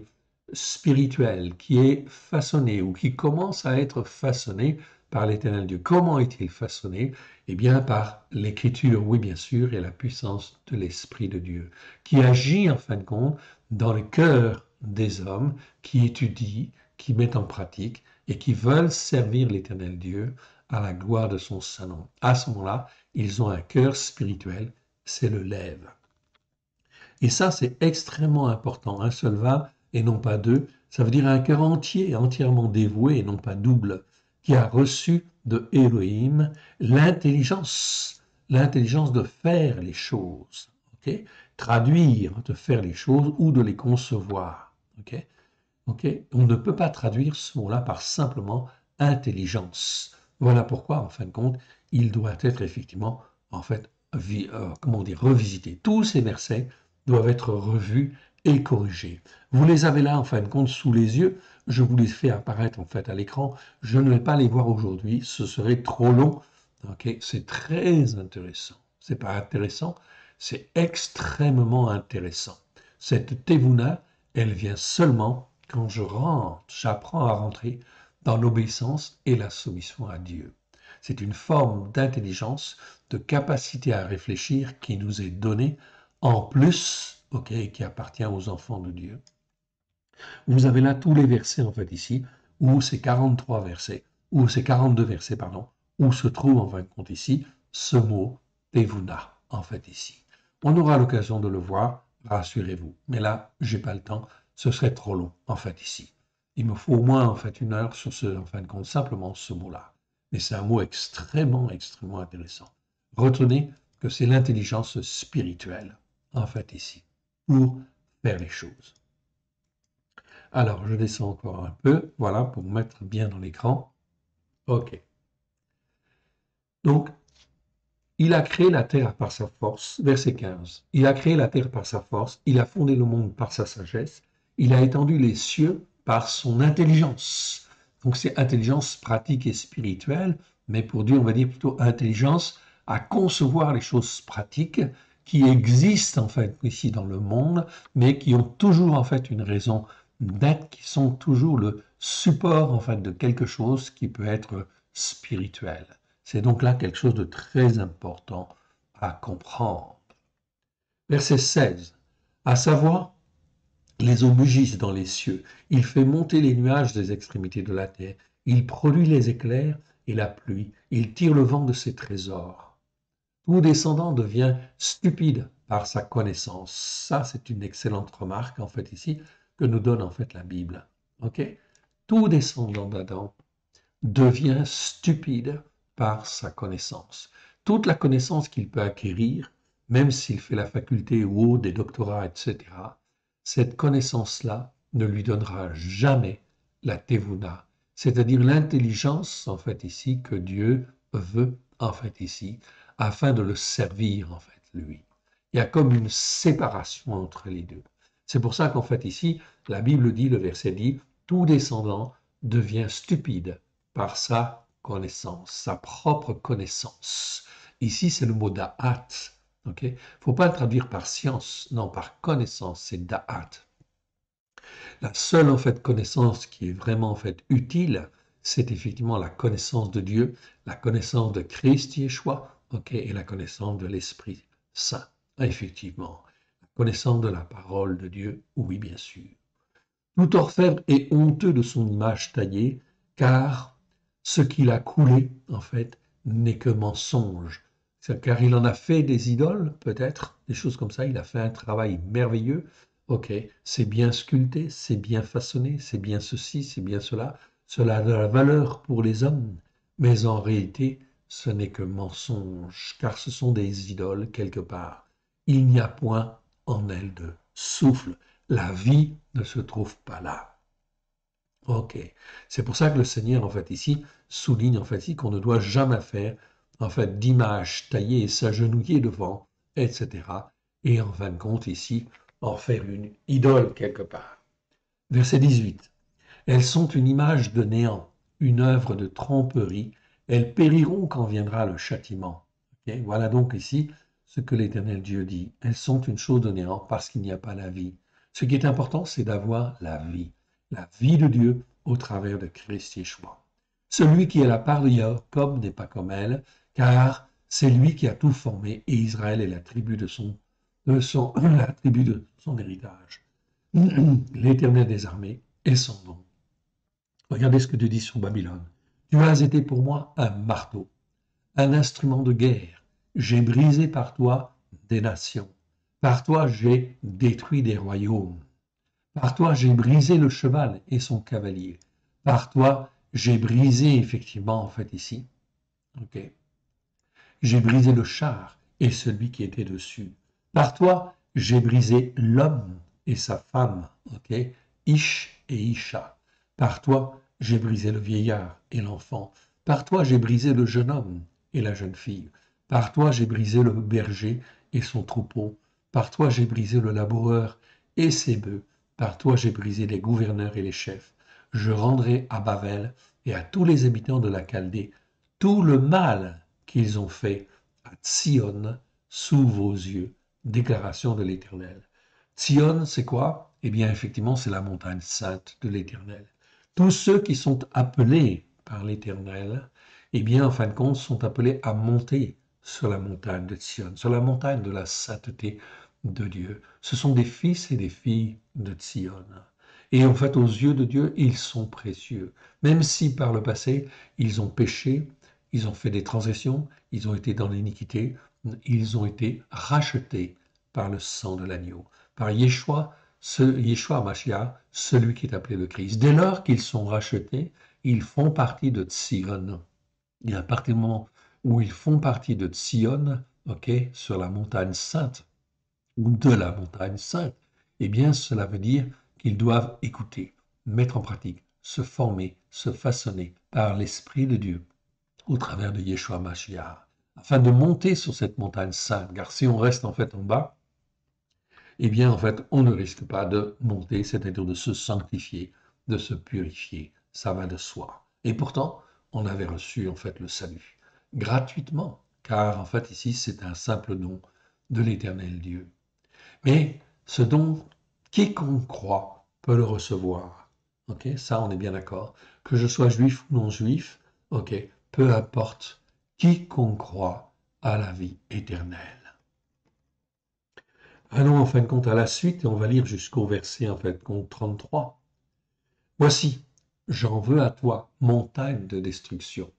spirituel, qui est façonné ou qui commence à être façonné par l'Éternel Dieu. Comment est-il façonné? Eh bien, par l'Écriture, oui, bien sûr, et la puissance de l'Esprit de Dieu, qui agit, en fin de compte, dans le cœur des hommes qui étudient, qui mettent en pratique et qui veulent servir l'Éternel Dieu à la gloire de son saint nom. À ce moment-là, ils ont un cœur spirituel, c'est le lève. Et ça, c'est extrêmement important. Un seul va et non pas deux. Ça veut dire un cœur entier, entièrement dévoué et non pas double, qui a reçu de Elohim l'intelligence de faire les choses. Okay? Traduire, de faire les choses ou de les concevoir. Okay? Okay? On ne peut pas traduire ce mot-là par simplement intelligence. Voilà pourquoi, en fin de compte, il doit être effectivement, en fait, comment dire, revisité. Tous ces versets doivent être revus et corrigés. Vous les avez là, en fin de compte, sous les yeux. Je vous les fais apparaître, en fait, à l'écran. Je ne vais pas les voir aujourd'hui. Ce serait trop long. Okay? C'est très intéressant. C'est pas intéressant, c'est extrêmement intéressant. Cette Tevuna, elle vient seulement quand je rentre, j'apprends à rentrer dans l'obéissance et la soumission à Dieu. C'est une forme d'intelligence, de capacité à réfléchir qui nous est donnée en plus, ok, et qui appartient aux enfants de Dieu. Vous avez là tous les versets en fait ici, où ces 43 versets, ou ces 42 versets, pardon, où se trouve en fin de compte ici ce mot Tevuna, en fait ici. On aura l'occasion de le voir, rassurez-vous. Mais là, j'ai pas le temps, ce serait trop long, en fait ici. Il me faut au moins en fait 1 heure sur ce, en fin de compte, simplement ce mot-là. Mais c'est un mot extrêmement, extrêmement intéressant. Retenez que c'est l'intelligence spirituelle, en fait ici, pour faire les choses. Alors, je descends encore un peu, voilà, pour mettre bien dans l'écran. OK. Donc, il a créé la terre par sa force, verset 15. Il a créé la terre par sa force, il a fondé le monde par sa sagesse, il a étendu les cieux par son intelligence. Donc, c'est intelligence pratique et spirituelle, mais pour Dieu, on va dire plutôt intelligence à concevoir les choses pratiques qui existent en fait ici dans le monde, mais qui ont toujours en fait une raison d'être, qui sont toujours le support en fait de quelque chose qui peut être spirituel. C'est donc là quelque chose de très important à comprendre. Verset 16. À savoir, les eaux mugissent dans les cieux. Il fait monter les nuages des extrémités de la terre. Il produit les éclairs et la pluie. Il tire le vent de ses trésors. Tout descendant devient stupide par sa connaissance. Ça, c'est une excellente remarque, en fait, ici, que nous donne, en fait, la Bible. OK? Tout descendant d'Adam devient stupide par sa connaissance. Toute la connaissance qu'il peut acquérir, même s'il fait la faculté ou des doctorats, etc., cette connaissance-là ne lui donnera jamais la tevuna, c'est-à-dire l'intelligence, en fait, ici, que Dieu veut, en fait, ici, afin de le servir, en fait, lui. Il y a comme une séparation entre les deux. C'est pour ça qu'en fait, ici, la Bible dit, le verset dit, tout descendant devient stupide par sa connaissance, sa propre connaissance. Ici, c'est le mot da'at. Il ne faut pas le traduire par science, non, par connaissance, c'est da'at. La seule en fait connaissance qui est vraiment en fait utile, c'est effectivement la connaissance de Dieu, la connaissance de Christ Yeshua, et la connaissance de l'Esprit Saint, effectivement. La connaissance de la parole de Dieu, oui, bien sûr. Tout orfèvre est honteux de son image taillée, car ce qu'il a coulé, en fait, n'est que mensonge. Car il en a fait des idoles, peut-être, des choses comme ça. Il a fait un travail merveilleux. Ok, c'est bien sculpté, c'est bien façonné, c'est bien ceci, c'est bien cela. cela a de la valeur pour les hommes, mais en réalité, ce n'est que mensonge, car ce sont des idoles quelque part. Il n'y a point en elles de souffle. La vie ne se trouve pas là. Ok. C'est pour ça que le Seigneur, en fait, ici, souligne, en fait, ici, qu'on ne doit jamais faire, en fait, d'image taillée et s'agenouiller devant, etc. Et en fin de compte, ici, en faire une idole quelque part. Verset 18. Elles sont une image de néant, une œuvre de tromperie. Elles périront quand viendra le châtiment. Ok. Voilà donc ici ce que l'Éternel Dieu dit. Elles sont une chose de néant parce qu'il n'y a pas la vie. Ce qui est important, c'est d'avoir la vie de Dieu au travers de Christ Yeshua. Celui qui est la part de Jacob n'est pas comme elle, car c'est lui qui a tout formé et Israël est la tribu la tribu de son héritage. L'Éternel des armées est son nom. Regardez ce que Dieu dit sur Babylone. Tu as été pour moi un marteau, un instrument de guerre. J'ai brisé par toi des nations. Par toi, j'ai détruit des royaumes. Par toi, j'ai brisé le cheval et son cavalier. Par toi, j'ai brisé effectivement, en fait, ici. Ok. J'ai brisé le char et celui qui était dessus. Par toi, j'ai brisé l'homme et sa femme. Ok. Ish et Isha. Par toi, j'ai brisé le vieillard et l'enfant. Par toi, j'ai brisé le jeune homme et la jeune fille. Par toi, j'ai brisé le berger et son troupeau. Par toi, j'ai brisé le laboureur et ses bœufs. Par toi, j'ai brisé les gouverneurs et les chefs. Je rendrai à Babel et à tous les habitants de la Chaldée tout le mal qu'ils ont fait à Tsion sous vos yeux. Déclaration de l'Éternel. Tsion, c'est quoi? Eh bien, effectivement, c'est la montagne sainte de l'Éternel. Tous ceux qui sont appelés par l'Éternel, eh bien, en fin de compte, sont appelés à monter sur la montagne de Tsion, sur la montagne de la sainteté de Dieu. Ce sont des fils et des filles de Tsion. Et en fait, aux yeux de Dieu, ils sont précieux. Même si par le passé, ils ont péché, ils ont fait des transgressions, ils ont été dans l'iniquité, ils ont été rachetés par le sang de l'agneau, par Yeshua, Yeshua Mashiach, celui qui est appelé le Christ. Dès lors qu'ils sont rachetés, ils font partie de Tsion. Et à partir du moment où ils font partie de Tsion, ok, sur la montagne sainte, ou de la montagne sainte, eh bien cela veut dire qu'ils doivent écouter, mettre en pratique, se former, se façonner par l'Esprit de Dieu au travers de Yeshua Mashiach, afin de monter sur cette montagne sainte. Car si on reste en fait en bas, eh bien en fait on ne risque pas de monter, c'est-à-dire de se sanctifier, de se purifier. Ça va de soi. Et pourtant, on avait reçu en fait le salut gratuitement, car en fait ici c'est un simple nom de l'Éternel Dieu. Mais ce don, quiconque croit peut le recevoir. Ok, ça, on est bien d'accord. Que je sois juif ou non juif, ok, peu importe. Quiconque croit à la vie éternelle. Allons en fin de compte à la suite et on va lire jusqu'au verset en fin de compte 33. Voici, j'en veux à toi, montagne de destruction.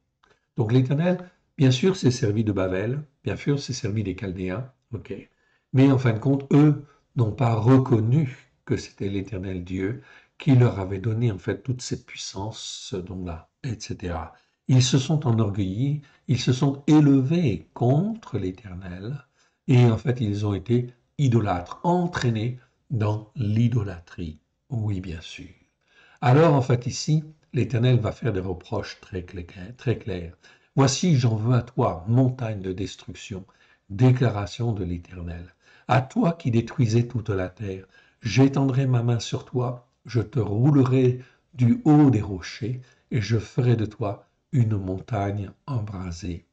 Donc l'Éternel, bien sûr, s'est servi de Babel, bien sûr, s'est servi des Chaldéens, ok. Mais en fin de compte, eux n'ont pas reconnu que c'était l'Éternel Dieu qui leur avait donné en fait toute cette puissance, ce don-là, etc. Ils se sont enorgueillis, ils se sont élevés contre l'Éternel et en fait ils ont été idolâtres, entraînés dans l'idolâtrie. Oui, bien sûr. Alors en fait ici, l'Éternel va faire des reproches très clairs. Voici, j'en veux à toi, montagne de destruction, déclaration de l'Éternel. À toi qui détruisais toute la terre, j'étendrai ma main sur toi, je te roulerai du haut des rochers, et je ferai de toi une montagne embrasée.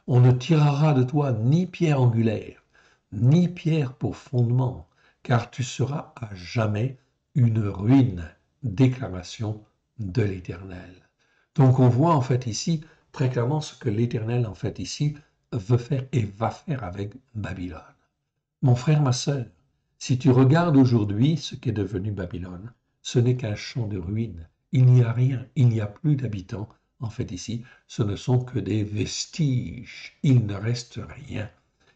On ne tirera de toi ni pierre angulaire, ni pierre pour fondement, car tu seras à jamais une ruine. Déclaration de l'Éternel. Donc on voit en fait ici très clairement ce que l'Éternel en fait ici veut faire et va faire avec Babylone. Mon frère, ma sœur, si tu regardes aujourd'hui ce qu'est devenu Babylone, ce n'est qu'un champ de ruines. Il n'y a rien, il n'y a plus d'habitants. En fait ici, ce ne sont que des vestiges. Il ne reste rien.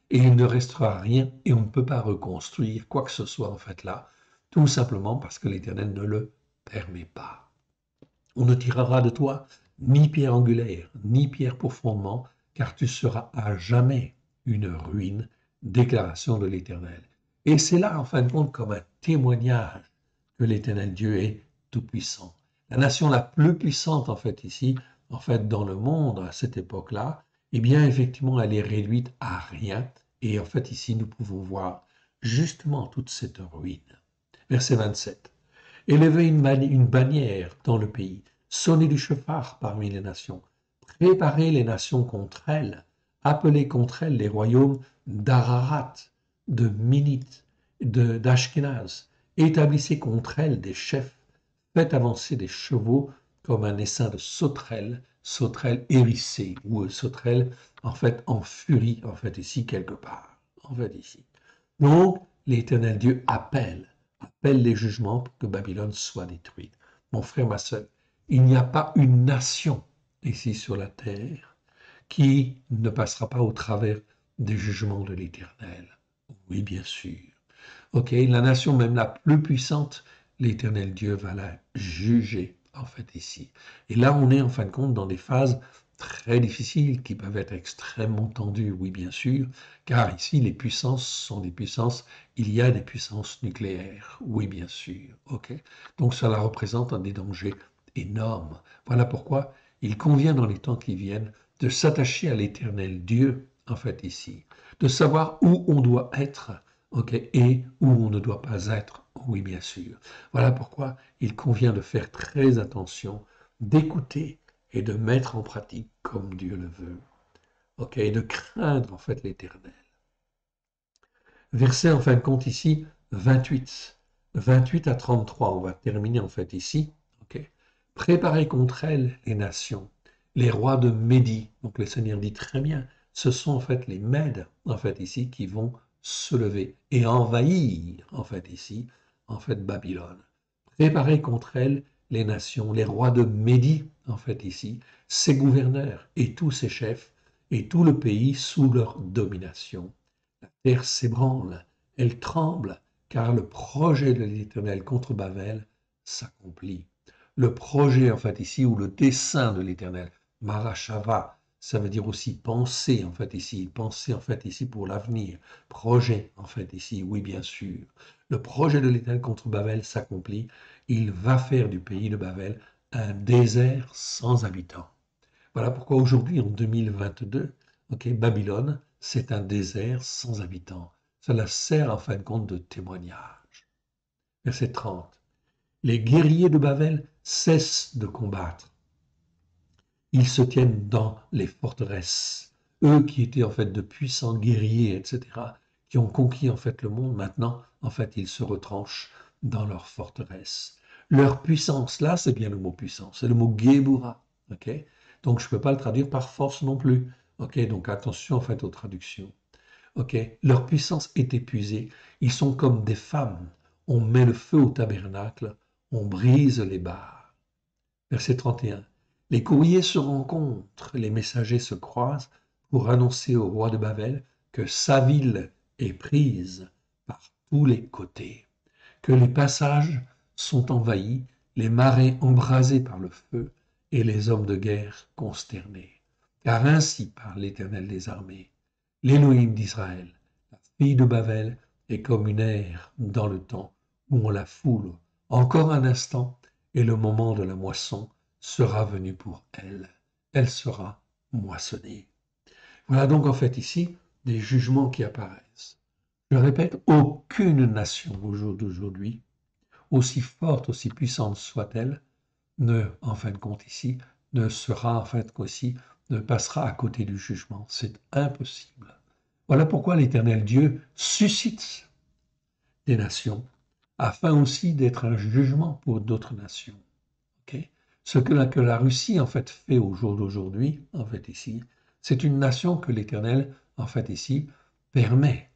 Et il ne restera rien et on ne peut pas reconstruire quoi que ce soit en fait là, tout simplement parce que l'Éternel ne le permet pas. On ne tirera de toi ni pierre angulaire, ni pierre pour fondement, car tu seras à jamais une ruine, déclaration de l'Éternel. Et c'est là, en fin de compte, comme un témoignage que l'Éternel Dieu est tout-puissant. La nation la plus puissante, en fait, ici, en fait, dans le monde, à cette époque-là, eh bien, effectivement, elle est réduite à rien. Et en fait, ici, nous pouvons voir justement toute cette ruine. Verset 27. Élevez une bannière dans le pays, sonnez du chauffard parmi les nations, préparez les nations contre elles, appelez contre elles les royaumes d'Ararat, de Minite, d'Ashkenaz, établissez contre elles des chefs, faites avancer des chevaux comme un essaim de sauterelles, sauterelles hérissées, ou sauterelles en fait en furie, en fait ici quelque part, en fait ici. Donc, l'Éternel Dieu appelle les jugements pour que Babylone soit détruite. Mon frère, ma soeur, il n'y a pas une nation ici sur la terre qui ne passera pas au travers des jugements de l'Éternel. Oui, bien sûr. Ok, la nation même la plus puissante, l'Éternel Dieu va la juger, en fait, ici. Et là, on est, en fin de compte, dans des phases très difficiles qui peuvent être extrêmement tendues, oui, bien sûr, car ici, les puissances sont des puissances, il y a des puissances nucléaires, oui, bien sûr, ok. Donc, cela représente des dangers énormes. Voilà pourquoi il convient dans les temps qui viennent de s'attacher à l'Éternel Dieu, en fait, ici, de savoir où on doit être, ok, et où on ne doit pas être, oui, bien sûr. Voilà pourquoi il convient de faire très attention, d'écouter et de mettre en pratique comme Dieu le veut, ok, et de craindre en fait l'Éternel. Verset en fin de compte ici, 28. 28 à 33, on va terminer en fait ici, ok. Préparez contre elles les nations, les rois de Médie, donc le Seigneur dit très bien, ce sont en fait les Mèdes, en fait ici, qui vont se lever et envahir, en fait ici, en fait Babylone. Préparez contre elles les nations, les rois de Médie, en fait ici, ses gouverneurs et tous ses chefs, et tout le pays sous leur domination. La terre s'ébranle, elle tremble, car le projet de l'Éternel contre Babel s'accomplit. Le projet, en fait, ici, ou le dessein de l'Éternel, Marashava, ça veut dire aussi penser, en fait, ici, penser, en fait, ici, pour l'avenir. Projet, en fait, ici, oui, bien sûr. Le projet de l'Éternel contre Babel s'accomplit. Il va faire du pays de Babel un désert sans habitants. Voilà pourquoi aujourd'hui, en 2022, ok, Babylone, c'est un désert sans habitants. Cela sert en fin de compte de témoignage. Verset 30. Les guerriers de Babel cessent de combattre. Ils se tiennent dans les forteresses. Eux qui étaient en fait de puissants guerriers, etc., qui ont conquis en fait le monde, maintenant, en fait, ils se retranchent dans leurs forteresses. Leur puissance, là, c'est bien le mot puissance, c'est le mot Gebura. Ok, donc, je ne peux pas le traduire par force non plus. Ok, donc attention en fait aux traductions. Ok, leur puissance est épuisée. Ils sont comme des femmes. On met le feu au tabernacle, on brise les barres. Verset 31. Les courriers se rencontrent, les messagers se croisent pour annoncer au roi de Babel que sa ville est prise par tous les côtés, que les passages sont envahis, les marais embrasés par le feu et les hommes de guerre consternés. Car ainsi parle l'Éternel des armées, l'Élohim d'Israël. La fille de Babel est comme une ère dans le temps où on la foule. Encore un instant, et le moment de la moisson sera venu pour elle. Elle sera moissonnée. Voilà donc en fait ici des jugements qui apparaissent. Je répète, aucune nation au jour d'aujourd'hui, aussi forte, aussi puissante soit-elle, ne, en fin de compte ici, ne sera en fait qu'aussi, ne passera à côté du jugement. C'est impossible. Voilà pourquoi l'Éternel Dieu suscite des nations, afin aussi d'être un jugement pour d'autres nations. Okay. Ce que la Russie en fait fait au jour d'aujourd'hui, en fait ici, c'est une nation que l'Éternel, en fait ici, permet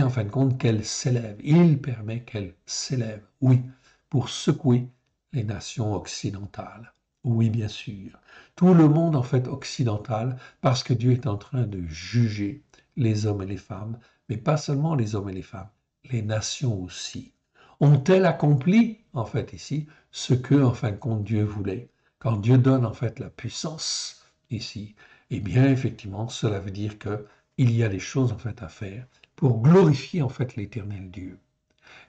en fin de compte qu'elle s'élève. Il permet qu'elle s'élève, oui, pour secouer les nations occidentales. Oui, bien sûr. Tout le monde en fait occidental, parce que Dieu est en train de juger les hommes et les femmes, mais pas seulement les hommes et les femmes, les nations aussi. Ont-elles accompli, en fait ici, ce que, en fin de compte, Dieu voulait? Quand Dieu donne en fait la puissance ici, eh bien effectivement, cela veut dire que il y a des choses en fait à faire pour glorifier en fait l'Éternel Dieu.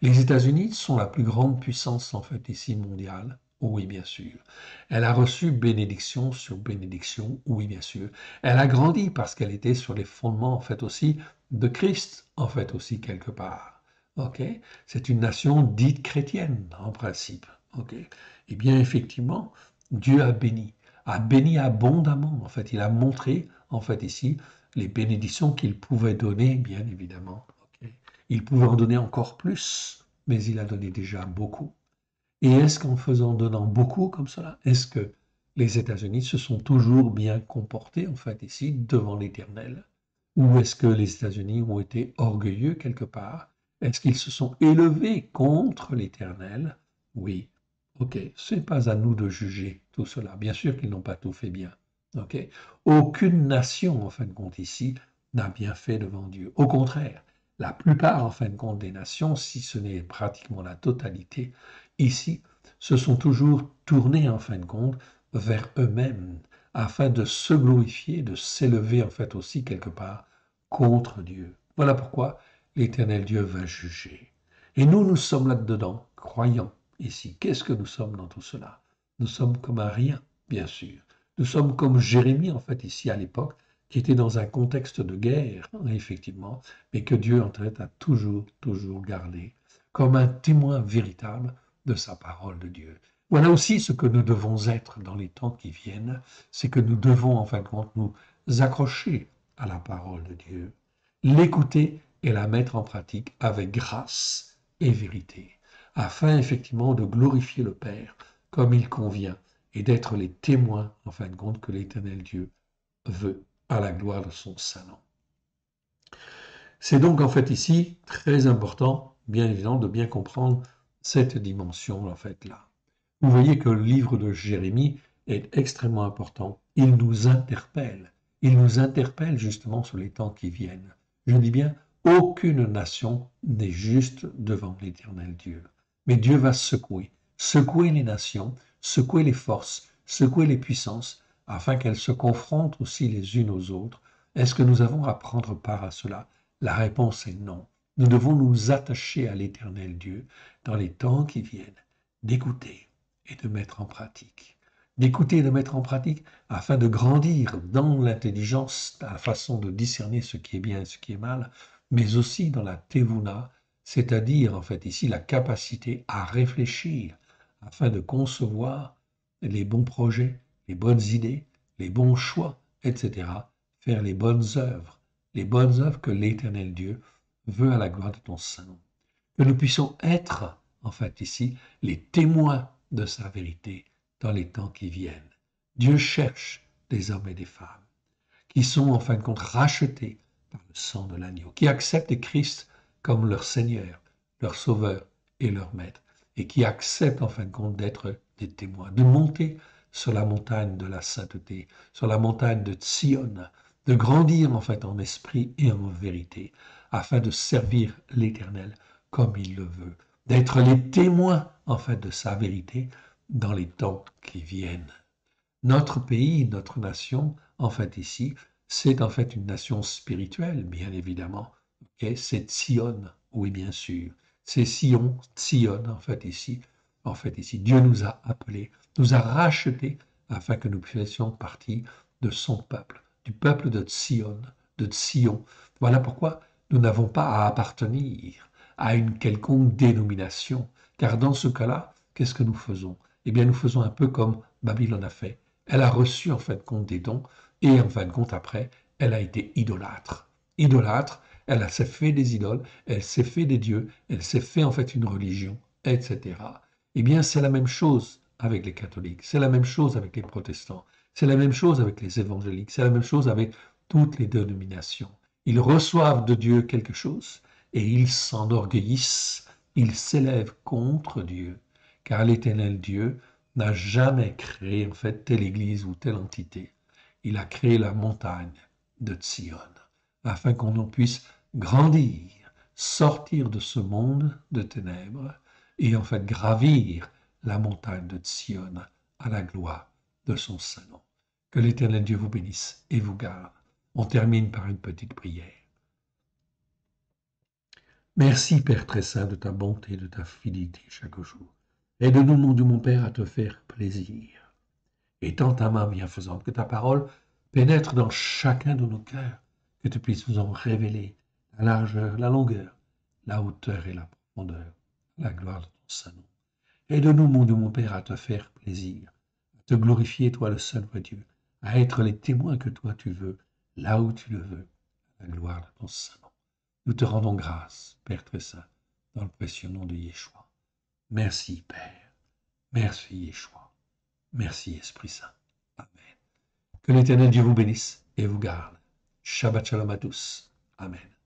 Les États-Unis sont la plus grande puissance en fait ici mondiale. Oui, bien sûr. Elle a reçu bénédiction sur bénédiction. Oui, bien sûr. Elle a grandi parce qu'elle était sur les fondements en fait aussi de Christ en fait aussi quelque part. Ok. C'est une nation dite chrétienne en principe. Ok. Eh bien effectivement, Dieu a béni abondamment. En fait, il a montré en fait ici les bénédictions qu'il pouvait donner, bien évidemment. Ok. Il pouvait en donner encore plus, mais il a donné déjà beaucoup. Et est-ce qu'en donnant beaucoup comme cela, est-ce que les États-Unis se sont toujours bien comportés, en fait, ici, devant l'Éternel? Ou est-ce que les États-Unis ont été orgueilleux quelque part? Est-ce qu'ils se sont élevés contre l'Éternel? Oui. OK. Ce n'est pas à nous de juger tout cela. Bien sûr qu'ils n'ont pas tout fait bien. OK. Aucune nation, en fin de compte, ici, n'a bien fait devant Dieu. Au contraire, la plupart, en fin de compte, des nations, si ce n'est pratiquement la totalité, ici, se sont toujours tournés, en fin de compte, vers eux-mêmes, afin de se glorifier, de s'élever, en fait, aussi, quelque part, contre Dieu. Voilà pourquoi l'Éternel Dieu va juger. Et nous, nous sommes là-dedans, croyants, ici. Qu'est-ce que nous sommes dans tout cela? Nous sommes comme un rien, bien sûr. Nous sommes comme Jérémie, en fait, ici, à l'époque, qui était dans un contexte de guerre, effectivement, mais que Dieu, en fait, a toujours, toujours gardé comme un témoin véritable de sa parole de Dieu. Voilà aussi ce que nous devons être dans les temps qui viennent, c'est que nous devons en fin de compte nous accrocher à la parole de Dieu, l'écouter et la mettre en pratique avec grâce et vérité, afin effectivement de glorifier le Père comme il convient et d'être les témoins en fin de compte que l'Éternel Dieu veut à la gloire de son saint nom. C'est donc en fait ici très important, bien évidemment, de bien comprendre cette dimension en fait là. Vous voyez que le livre de Jérémie est extrêmement important. Il nous interpelle. Il nous interpelle justement sur les temps qui viennent. Je dis bien, aucune nation n'est juste devant l'Éternel Dieu. Mais Dieu va secouer les nations, secouer les forces, secouer les puissances, afin qu'elles se confrontent aussi les unes aux autres. Est-ce que nous avons à prendre part à cela? La réponse est non. Nous devons nous attacher à l'Éternel Dieu dans les temps qui viennent, d'écouter et de mettre en pratique. D'écouter et de mettre en pratique afin de grandir dans l'intelligence, la façon de discerner ce qui est bien et ce qui est mal, mais aussi dans la tevuna, c'est-à-dire en fait ici la capacité à réfléchir afin de concevoir les bons projets, les bonnes idées, les bons choix, etc. Faire les bonnes œuvres que l'Éternel Dieu veut à la gloire de ton Saint-Nom. Que nous puissions être, en fait, ici, les témoins de sa vérité dans les temps qui viennent. Dieu cherche des hommes et des femmes qui sont, en fin de compte, rachetés par le sang de l'agneau, qui acceptent Christ comme leur Seigneur, leur Sauveur et leur Maître, et qui acceptent, en fin de compte, d'être des témoins, de monter sur la montagne de la sainteté, sur la montagne de Sion, de grandir, en fait, en esprit et en vérité, afin de servir l'Éternel comme il le veut, d'être les témoins, en fait, de sa vérité dans les temps qui viennent. Notre pays, notre nation, en fait, ici, c'est en fait une nation spirituelle, bien évidemment. Okay? C'est Sion, oui, bien sûr. C'est Sion, en fait, ici. Dieu nous a appelés, nous a rachetés afin que nous fassions partie de son peuple, du peuple de Sion, de Sion. Voilà pourquoi nous n'avons pas à appartenir à une quelconque dénomination, car dans ce cas-là, qu'est-ce que nous faisons? Eh bien, nous faisons un peu comme Babylone a fait. Elle a reçu en fin de compte des dons et en fin de compte après, elle a été idolâtre. Idolâtre, elle s'est fait des idoles, elle s'est fait des dieux, elle s'est fait en fait une religion, etc. Eh bien, c'est la même chose avec les catholiques, c'est la même chose avec les protestants, c'est la même chose avec les évangéliques, c'est la même chose avec toutes les dénominations. Ils reçoivent de Dieu quelque chose et ils s'enorgueillissent, ils s'élèvent contre Dieu, car l'Éternel Dieu n'a jamais créé en fait telle église ou telle entité. Il a créé la montagne de Sion, afin qu'on puisse grandir, sortir de ce monde de ténèbres et en fait gravir la montagne de Sion à la gloire de son saint nom. Que l'Éternel Dieu vous bénisse et vous garde. On termine par une petite prière. Merci, Père très saint, de ta bonté et de ta fidélité chaque jour. Aide-nous, mon Dieu, mon Père, à te faire plaisir. Étends ta main bienfaisante, que ta parole pénètre dans chacun de nos cœurs, que tu puisses nous en révéler la largeur, la longueur, la hauteur et la profondeur, la gloire de ton saint nom. Aide-nous, mon Dieu, mon Père, à te faire plaisir, à te glorifier, toi le seul vrai Dieu, à être les témoins que toi tu veux, là où tu le veux, à la gloire de ton saint nom. Nous te rendons grâce, Père très saint, dans le précieux nom de Yeshua. Merci, Père. Merci, Yeshua. Merci, Esprit Saint. Amen. Que l'Éternel Dieu vous bénisse et vous garde. Shabbat shalom à tous. Amen.